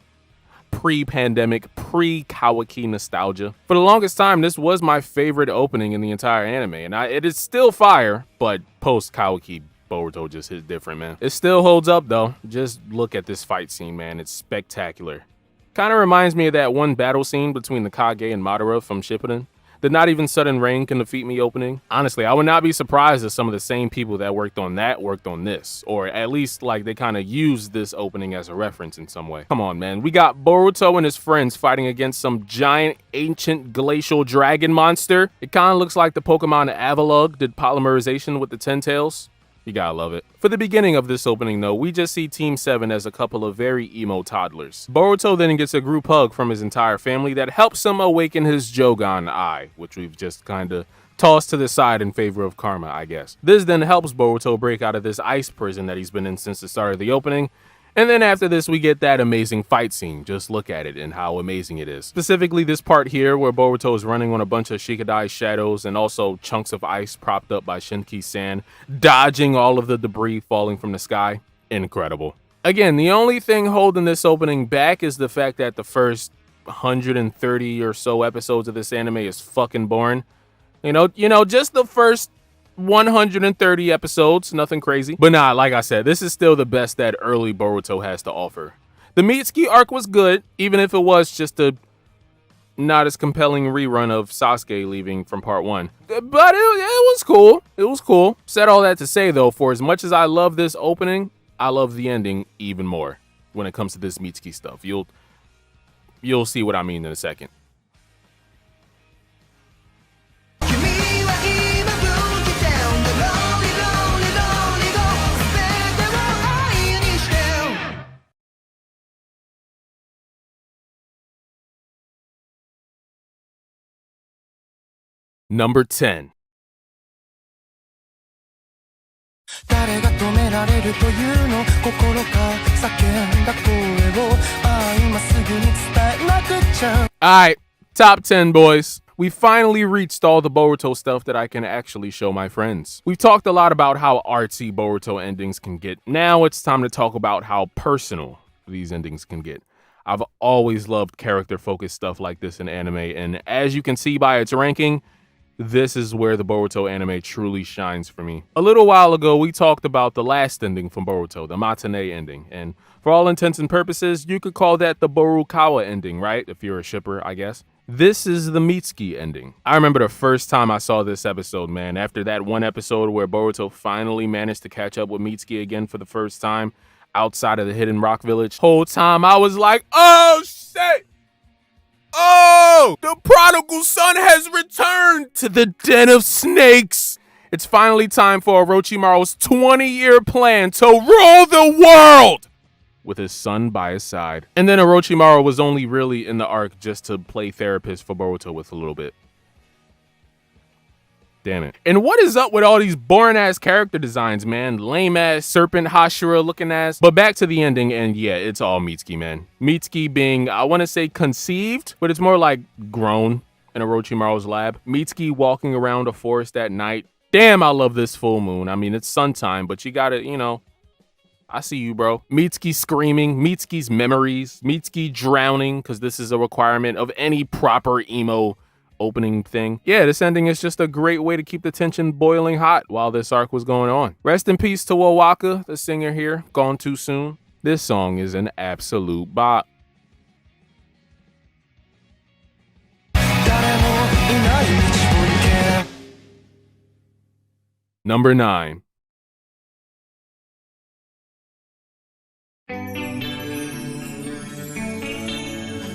Pre-pandemic, pre-Kawaki nostalgia. For the longest time, this was my favorite opening in the entire anime, and it is still fire, but post-Kawaki, Boruto just hit different, man. It still holds up, though. Just look at this fight scene, man. It's spectacular. Kind of reminds me of that one battle scene between the Kage and Madara from Shippuden. The Not Even Sudden Rain Can Defeat Me opening. Honestly, I would not be surprised if some of the same people that worked on that worked on this. Or at least, like, they kind of used this opening as a reference in some way. Come on, man. We got Boruto and his friends fighting against some giant, ancient, glacial dragon monster. It kind of looks like the Pokemon Avalugg did polymerization with the Ten Tails. You gotta love it. For the beginning of this opening, though, we just see Team 7 as a couple of very emo toddlers. Boruto then gets a group hug from his entire family that helps him awaken his Jogan eye, which we've just kinda tossed to the side in favor of karma, I guess. This then helps Boruto break out of this ice prison that he's been in since the start of the opening. And then after this, we get that amazing fight scene. Just look at it and how amazing it is. Specifically this part here where Boruto is running on a bunch of Shikadai shadows and also chunks of ice propped up by Shinki's sand, dodging all of the debris falling from the sky. Incredible. Again, the only thing holding this opening back is the fact that the first 130 or so episodes of this anime is fucking boring. You know, just the first 130 episodes, nothing crazy. But nah, like I said, this is still the best that early Boruto has to offer. The Mitsuki arc was good, even if it was just a not as compelling rerun of Sasuke leaving from part 1. But it was cool. It was cool. Said all that to say, though, for as much as I love this opening, I love the ending even more when it comes to this Mitsuki stuff. You'll see what I mean in a second. Number 10. 誰が止められるというの心か叫んだ声を今すぐに伝えなくちゃ Alright, top 10 boys. We finally reached all the Boruto stuff that I can actually show my friends. We've talked a lot about how artsy Boruto endings can get. Now it's time to talk about how personal these endings can get. I've always loved character-focused stuff like this in anime, and as you can see by its ranking, this is where the Boruto anime truly shines for me. A little while ago, we talked about the last ending from Boruto, the Matinee ending, and for all intents and purposes, you could call that the Borukawa ending, right? If you're a shipper, I guess. This is the Mitsuki ending. I remember the first time I saw this episode, man. After that one episode where Boruto finally managed to catch up with Mitsuki again for the first time outside of the Hidden Rock Village. Whole time I was like, oh shit! Oh! The prodigal son has returned to the den of snakes! It's finally time for Orochimaru's 20-year plan to rule the world! With his son by his side. And then Orochimaru was only really in the arc just to play therapist for Boruto with a little bit. Damn it. And what is up with all these boring-ass character designs, man? Lame-ass serpent Hashira looking ass. But back to the ending, and yeah, it's all Mitsuki, man. Mitsuki being, I want to say conceived, but it's more like grown in Orochimaru's lab. Mitsuki walking around a forest at night. Damn, I love this full moon. I mean, it's sun time, but you gotta, you know, I see you, bro. Mitsuki screaming, Mitsuki's memories, Mitsuki drowning, because this is a requirement of any proper emo opening thing. Yeah, this ending is just a great way to keep the tension boiling hot while this arc was going on. Rest in peace to Owaka, the singer here, gone too soon. This song is an absolute bop. Number 9.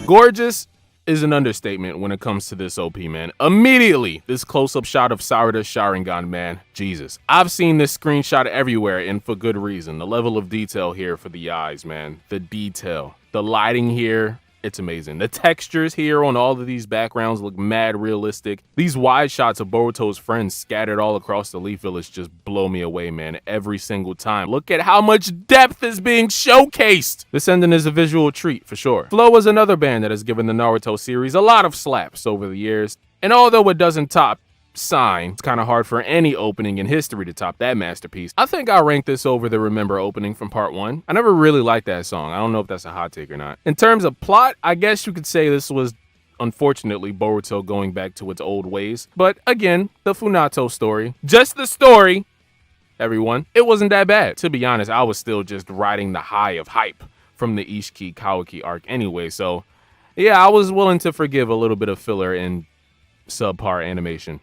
Gorgeous is an understatement when it comes to this OP, man. Immediately, this close-up shot of Sarada's Sharingan, man. Jesus. I've seen this screenshot everywhere, and for good reason. The level of detail here for the eyes, man. The detail. The lighting here, it's amazing. The textures here on all of these backgrounds look mad realistic. These wide shots of Boruto's friends scattered all across the Leaf Village just blow me away, man, every single time. Look at how much depth is being showcased. This ending is a visual treat, for sure. Flow is another band that has given the Naruto series a lot of slaps over the years. And although it doesn't top Sign, it's kind of hard for any opening in history to top that masterpiece. I think I'll rank this over the Remember opening from part 1. I never really liked that song. I don't know if that's a hot take or not. In terms of plot, I guess you could say this was, unfortunately, Boruto going back to its old ways. But again, the Funato story. Just the story, everyone. It wasn't that bad. To be honest, I was still just riding the high of hype from the Ishiki Kawaki arc anyway. So yeah, I was willing to forgive a little bit of filler and subpar animation.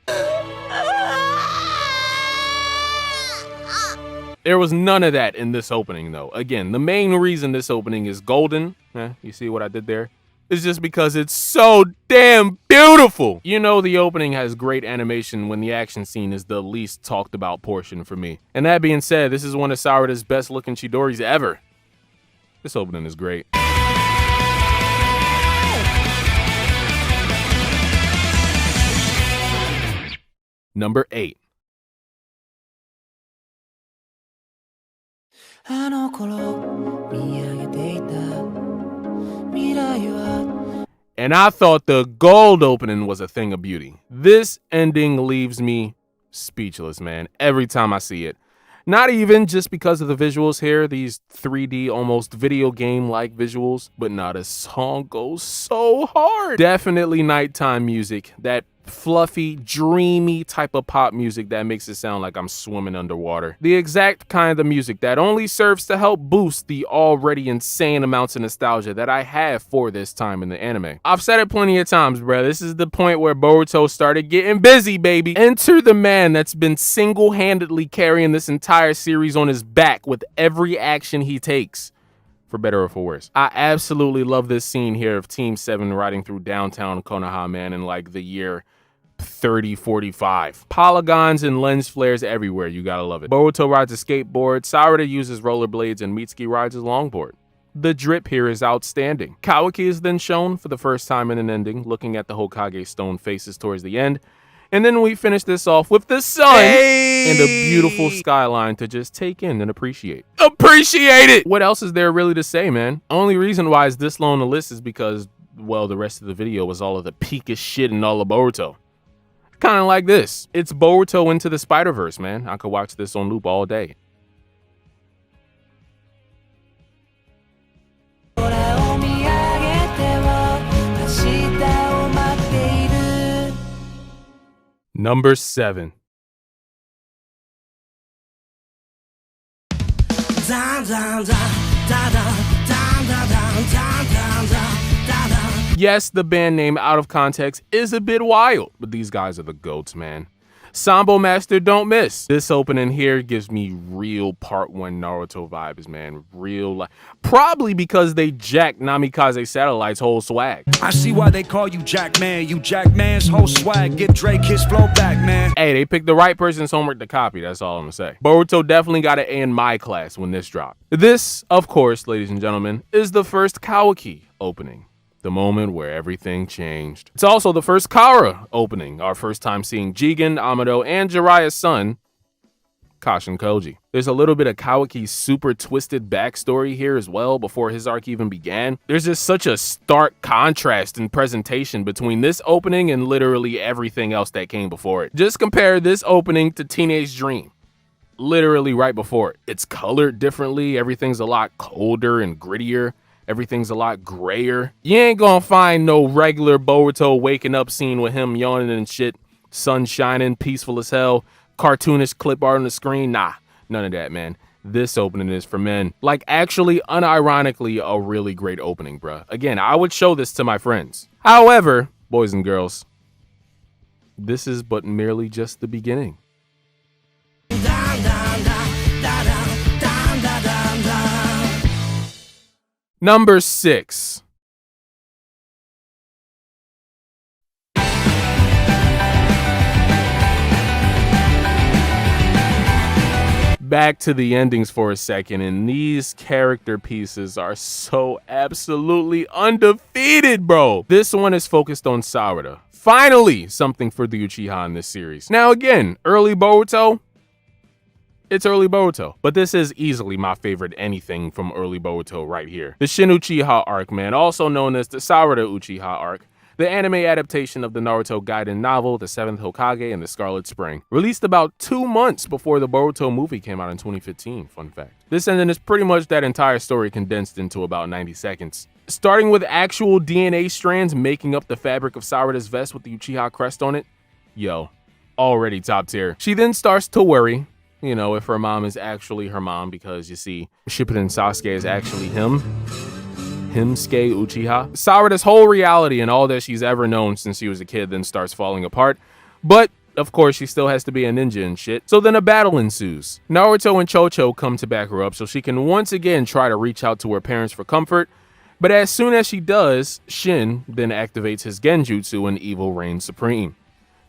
There was none of that in this opening, though. Again, the main reason this opening is golden, you see what I did there, is just because it's so damn beautiful. You know, the opening has great animation when the action scene is the least talked about portion for me. And that being said, this is one of Sarada's best looking Chidoris ever. This opening is great. Number 8. And I thought the gold opening was a thing of beauty. This ending leaves me speechless, man, every time I see it. Not even just because of the visuals here, these 3D, almost video game-like visuals, but the song goes so hard. Definitely nighttime music, that fluffy, dreamy type of pop music that makes it sound like I'm swimming underwater. The exact kind of music that only serves to help boost the already insane amounts of nostalgia that I have for this time in the anime. I've said it plenty of times, bruh. This is the point where Boruto started getting busy, baby. Enter the man that's been single-handedly carrying this entire series on his back with every action he takes. For better or for worse. I absolutely love this scene here of Team 7 riding through downtown Konoha, man, in like the year 3045. Polygons and lens flares everywhere. You gotta love it. Boruto rides a skateboard, Sarada uses rollerblades, and Mitsuki rides his longboard. The drip here is outstanding. Kawaki is then shown for the first time in an ending, looking at the Hokage stone faces towards the end. And then we finish this off with the sun and a beautiful skyline to just take in and appreciate. Appreciate it! What else is there really to say, man? Only reason why it's this low on the list is because, well, the rest of the video was all of the peakest shit in all of Boruto. Kind of like this. It's Boruto Into the Spider-Verse, man. I could watch this on loop all day. Number 7. Yes, the band name out of context is a bit wild, but these guys are the GOATs, man. Sambo Master don't miss. This opening here gives me real part 1 Naruto vibes, man. Real, probably because they jacked Namikaze Satellite's whole swag. I see why they call you Jack Man. You Jack Man's whole swag. Give Drake his flow back, man. Hey, they picked the right person's homework to copy. That's all I'm gonna say. Boruto definitely got an A in my class when this dropped. This, of course, ladies and gentlemen, is the first Kawaki opening. The moment where everything changed. It's also the first Kara opening, our first time seeing Jigen, Amado, and Jiraiya's son, Kashin Koji. There's a little bit of Kawaki's super twisted backstory here as well before his arc even began. There's just such a stark contrast in presentation between this opening and literally everything else that came before it. Just compare this opening to Teenage Dream. Literally right before it. It's colored differently, everything's a lot colder and grittier. Everything's a lot grayer. You ain't gonna find no regular Boruto waking up scene with him yawning and shit, sun shining, peaceful as hell, cartoonish clip art on the screen. Nah, none of that, man. This opening is for men. Like, actually, unironically, a really great opening, bruh. Again, I would show this to my friends. However, boys and girls, this is but merely just the beginning. Number 6. Back to the endings for a second, and these character pieces are so absolutely undefeated, bro. This one is focused on Sarada. Finally, something for the Uchiha in this series. Now again, early Boruto, it's early Boruto, but this is easily my favorite anything from early Boruto right here. The Shin Uchiha arc, man, also known as the Sarada Uchiha arc, the anime adaptation of the Naruto Gaiden novel, The Seventh Hokage and the Scarlet Spring. Released about 2 months before the Boruto movie came out in 2015, fun fact. This ending is pretty much that entire story condensed into about 90 seconds. Starting with actual DNA strands making up the fabric of Sarada's vest with the Uchiha crest on it, yo, already top tier. She then starts to worry, you know, if her mom is actually her mom, because you see, Shippuden Sasuke is actually Himsuke Uchiha. Sarada's whole reality and all that she's ever known since she was a kid then starts falling apart. But, of course, she still has to be a ninja and shit. So then a battle ensues. Naruto and Chocho come to back her up so she can once again try to reach out to her parents for comfort. But as soon as she does, Shin then activates his Genjutsu and evil reigns supreme.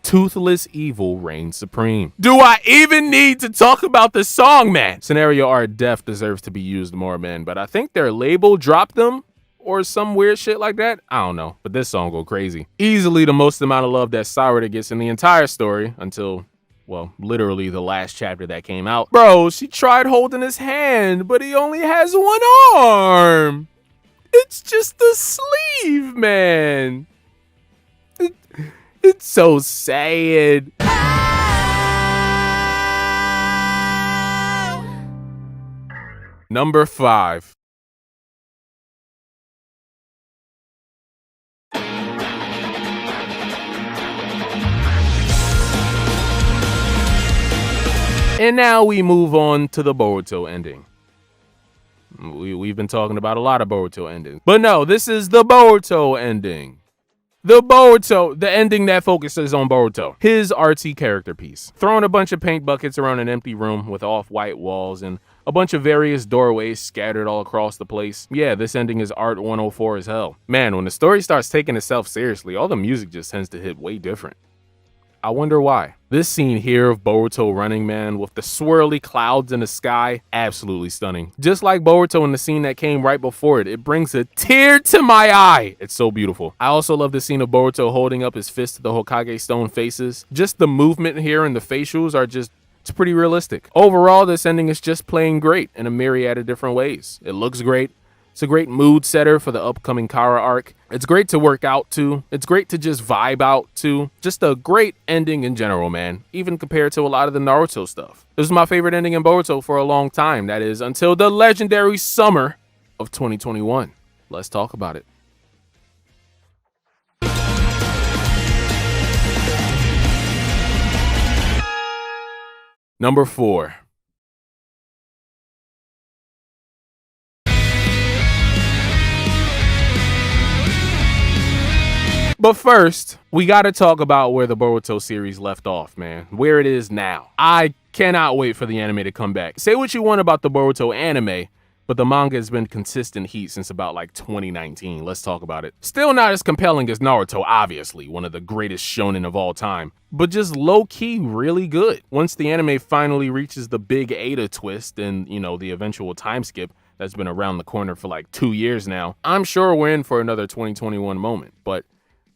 Toothless evil reigns supreme. Do I even need to talk about the song, man? Scenario art def deserves to be used more, man, but I think their label dropped them or some weird shit like that. I don't know, but this song go crazy. Easily the most amount of love that Sarada gets in the entire story until, well, literally the last chapter that came out. Bro, she tried holding his hand, but he only has one arm. It's just the sleeve, man. It's so sad. Number 5. And now we move on to the Boruto ending. We've been talking about a lot of Boruto endings. But no, this is the Boruto ending. The ending that focuses on Boruto. His artsy character piece. Throwing a bunch of paint buckets around an empty room with off-white walls and a bunch of various doorways scattered all across the place. Yeah, this ending is art 104 as hell. Man, when the story starts taking itself seriously, all the music just tends to hit way different. I wonder why. This scene here of Boruto running, man, with the swirly clouds in the sky, absolutely stunning. Just like Boruto in the scene that came right before it, it brings a tear to my eye. It's so beautiful. I also love the scene of Boruto holding up his fist to the Hokage stone faces. Just the movement here and the facials are just, it's pretty realistic. Overall, this ending is just plain great in a myriad of different ways. It looks great. It's a great mood setter for the upcoming Kara arc. It's great to work out to. It's great to just vibe out to. Just a great ending in general, man, even compared to a lot of the Naruto stuff. This is my favorite ending in Boruto for a long time. That is until the legendary summer of 2021. Let's talk about it. Number 4. But first, we gotta talk about where the Boruto series left off, man. Where it is now. I cannot wait for the anime to come back. Say what you want about the Boruto anime, but the manga has been consistent heat since about like 2019. Let's talk about it. Still not as compelling as Naruto, obviously, one of the greatest shonen of all time, but just low-key really good. Once the anime finally reaches the big Ada twist and, you know, the eventual time skip that's been around the corner for like 2 years now, I'm sure we're in for another 2021 moment, but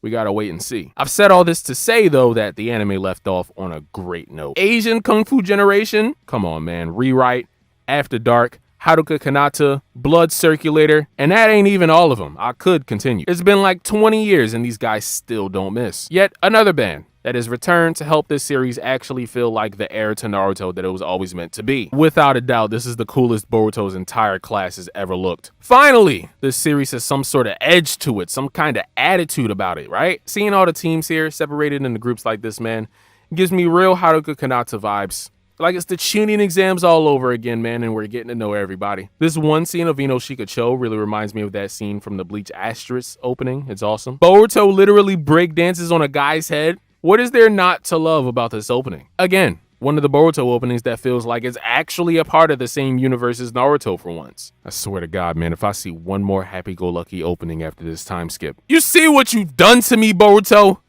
we gotta wait and see. I've said all this to say, though, that the anime left off on a great note. Asian Kung Fu Generation? Come on, man. Rewrite, After Dark, Haruka Kanata, Blood Circulator, and that ain't even all of them. I could continue. It's been like 20 years and these guys still don't miss. Yet another band that has returned to help this series actually feel like the heir to Naruto that it was always meant to be. Without a doubt, this is the coolest Boruto's entire class has ever looked. Finally, this series has some sort of edge to it, some kind of attitude about it, right? Seeing all the teams here separated into groups like this, man, gives me real Haruka Kanata vibes. Like it's the tuning exams all over again, man, and we're getting to know everybody. This one scene of Ino Shikacho really reminds me of that scene from the Bleach Asterisk opening. It's awesome. Boruto literally break dances on a guy's head. What is there not to love about this opening? Again, one of the Boruto openings that feels like it's actually a part of the same universe as Naruto for once. I swear to God, man, if I see one more happy-go-lucky opening after this time skip. You see what you've done to me, Boruto?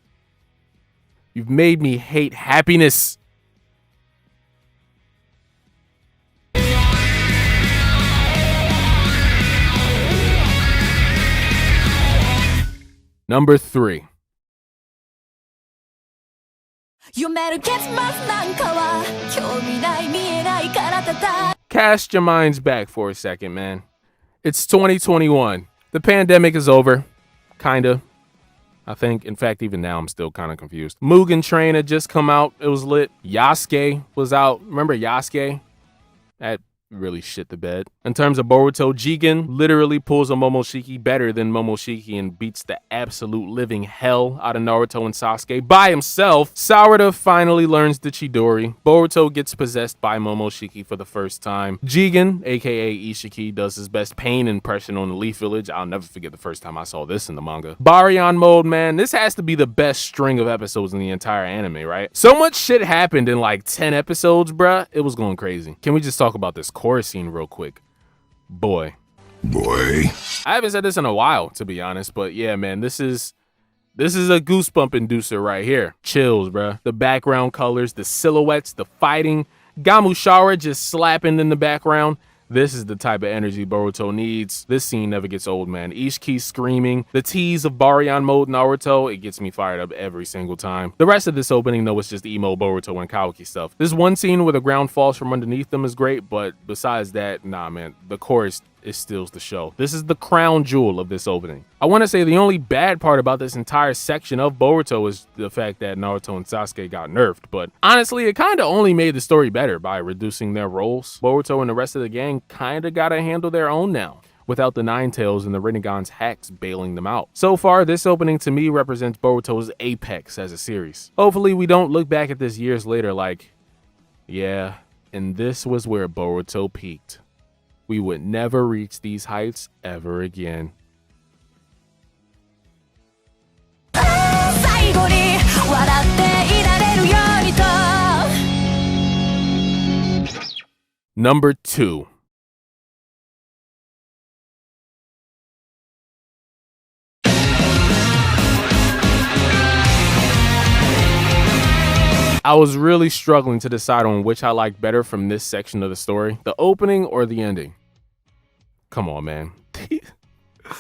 You've made me hate happiness. Number 3. Cast your minds back for a second, man. It's 2021. The pandemic is over. Kinda. I think. In fact, even now I'm still kind of confused. Mugen Train had just come out. It was lit. Yasuke was out. Remember Yasuke? That really shit the bed. In terms of Boruto, Jigen literally pulls a Momoshiki better than Momoshiki and beats the absolute living hell out of Naruto and Sasuke by himself. Sarada finally learns the Chidori. Boruto gets possessed by Momoshiki for the first time. Jigen, aka Ishiki, does his best pain impression on the Leaf Village. I'll never forget the first time I saw this in the manga. Baryon mode, man, this has to be the best string of episodes in the entire anime, right? So much shit happened in like 10 episodes, bruh. It was going crazy. Can we just talk about this chorus scene real quick? Boy. I haven't said this in a while, to be honest, but yeah, man, this is a goosebump inducer right here. Chills, bruh. The background colors, the silhouettes, the fighting, Gamushara just slapping in the background. This is the type of energy Boruto needs. This scene never gets old, man. Ishiki screaming, the tease of Baryon mode Naruto, it gets me fired up every single time. The rest of this opening, though, is just emo Boruto and Kawaki stuff. This one scene where the ground falls from underneath them is great, but besides that, nah, man, the chorus, it steals the show. This is the crown jewel of this opening. I want to say the only bad part about this entire section of Boruto is the fact that Naruto and Sasuke got nerfed, but honestly, it kind of only made the story better by reducing their roles. Boruto and the rest of the gang kind of got to handle their own now, without the Nine Tails and the Rinnegan's hacks bailing them out. So far, this opening to me represents Boruto's apex as a series. Hopefully, we don't look back at this years later like, yeah, and this was where Boruto peaked. We would never reach these heights ever again. Number 2. I was really struggling to decide on which I liked better from this section of the story, the opening or the ending. Come on, man. These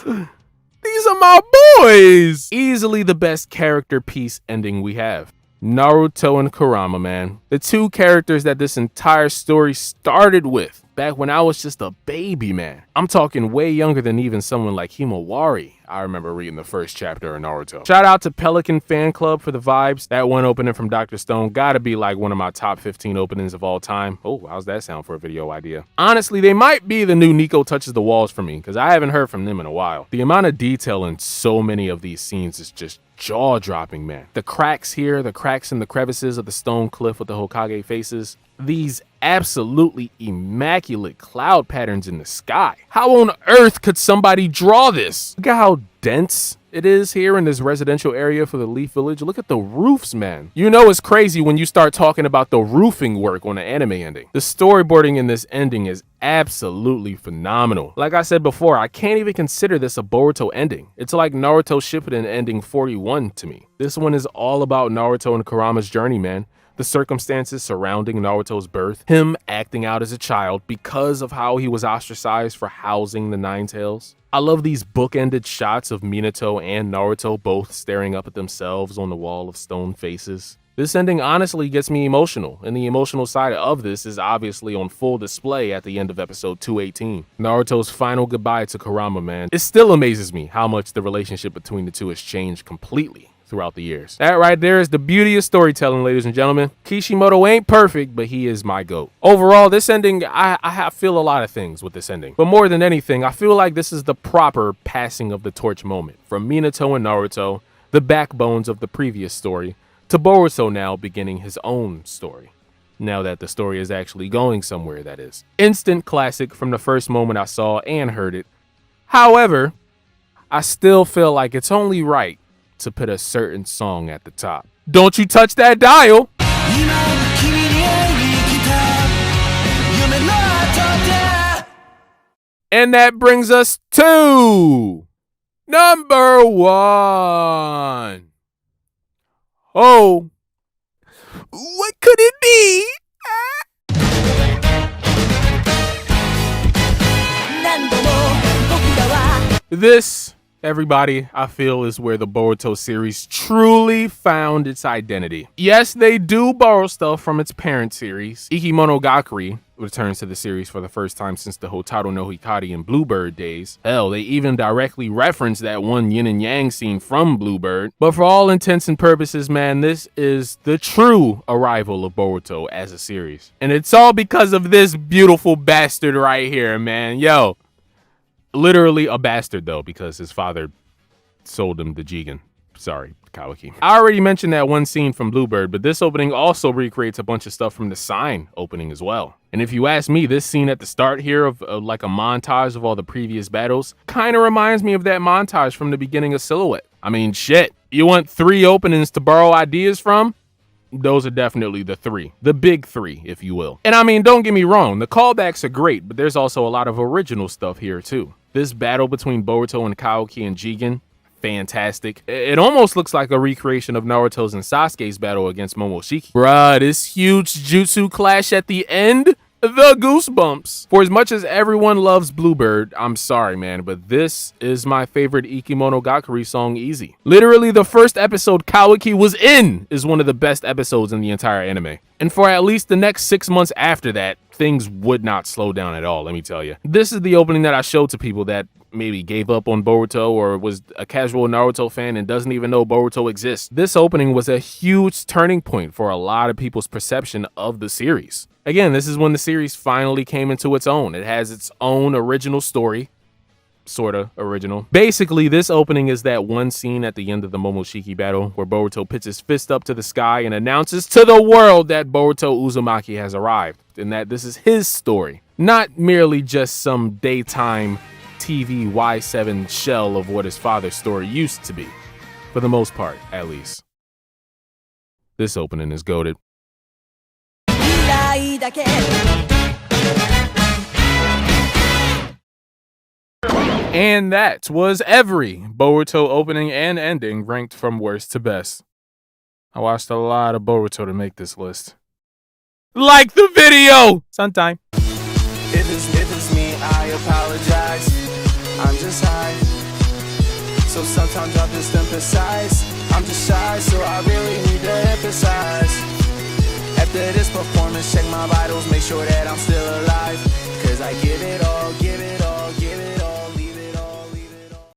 are my boys! Easily the best character piece ending we have. Naruto and Kurama, man. The two characters that this entire story started with. Back when I was just a baby, man. I'm talking way younger than even someone like Himawari. I remember reading the first chapter of Naruto. Shout out to Pelican Fan Club for the vibes. That one opening from Dr. Stone gotta be like one of my top 15 openings of all time. Oh, how's that sound for a video idea? Honestly, they might be the new Nico Touches the Walls for me, because I haven't heard from them in a while. The amount of detail in so many of these scenes is just jaw-dropping, man. The cracks here, the cracks in the crevices of the stone cliff with the Hokage faces. These absolutely immaculate cloud patterns in the sky. How on earth could somebody draw this? Look at how dense it is here in this residential area for the Leaf Village. Look at the roofs, man. You know it's crazy when you start talking about the roofing work on the anime ending. The storyboarding in this ending is absolutely phenomenal. Like I said before, I can't even consider this a Boruto ending. It's like Naruto Shippuden ending 41 to me. This one is all about Naruto and Kurama's journey, man. The circumstances surrounding Naruto's birth, him acting out as a child because of how he was ostracized for housing the Nine Tails. I love these bookended shots of Minato and Naruto both staring up at themselves on the wall of stone faces. This ending honestly gets me emotional, and the emotional side of this is obviously on full display at the end of episode 218. Naruto's final goodbye to Kurama, man. It still amazes me how much the relationship between the two has changed completely throughout the years. That right there is the beauty of storytelling, ladies and gentlemen. Kishimoto ain't perfect, but he is my GOAT. Overall, this ending, I feel a lot of things with this ending. But more than anything, I feel like this is the proper passing of the torch moment. From Minato and Naruto, the backbones of the previous story, to Boruto now beginning his own story. Now that the story is actually going somewhere, that is. Instant classic from the first moment I saw and heard it. However, I still feel like it's only right to put a certain song at the top. Don't you touch that dial! And that brings us to number 1. Oh, what could it be? This, everybody, I feel is where the Boruto series truly found its identity. Yes, they do borrow stuff from its parent series. Ikemonogakure returns to the series for the first time since the Hotaru no Hikari and Bluebird days. Hell, they even directly reference that one yin and yang scene from Bluebird. But for all intents and purposes, man, this is the true arrival of Boruto as a series. And it's all because of this beautiful bastard right here, man. Yo. Literally a bastard, though, because his father sold him to Jigen. Sorry, Kawaki. I already mentioned that one scene from Bluebird, but this opening also recreates a bunch of stuff from the Sign opening as well. And if you ask me, this scene at the start here of like a montage of all the previous battles kind of reminds me of that montage from the beginning of Silhouette. I mean, shit. You want 3 openings to borrow ideas from? Those are definitely the 3. The big 3, if you will. And I mean, don't get me wrong, the callbacks are great, but there's also a lot of original stuff here too. This battle between Boruto and Kaoki and Jigen, fantastic. It almost looks like a recreation of Naruto's and Sasuke's battle against Momoshiki. Bruh, this huge jutsu clash at the end? The goosebumps. For as much as everyone loves Bluebird, I'm sorry, man, but this is my favorite Ikemonogakure song easy. Literally, the first episode Kawaki was in is one of the best episodes in the entire anime. And for at least the next 6 months after that, things would not slow down at all, let me tell you. This is the opening that I showed to people that maybe gave up on Boruto or was a casual Naruto fan and doesn't even know Boruto exists. This opening was a huge turning point for a lot of people's perception of the series. Again, this is when the series finally came into its own. It has its own original story. Sorta original. Basically, this opening is that one scene at the end of the Momoshiki battle where Boruto puts his fist up to the sky and announces to the world that Boruto Uzumaki has arrived and that this is his story. Not merely just some daytime TV Y7 shell of what his father's story used to be. For the most part, at least. This opening is goated. And that was every Boruto opening and ending ranked from worst to best. I watched a lot of Boruto to make this list. Like the video! Sometime. If it's me, I apologize. I'm just high. So sometimes I'll just emphasize. I'm just shy, so I really need to emphasize. After this performance, check my vitals, make sure that I'm still alive. Cause I give it all, give it all.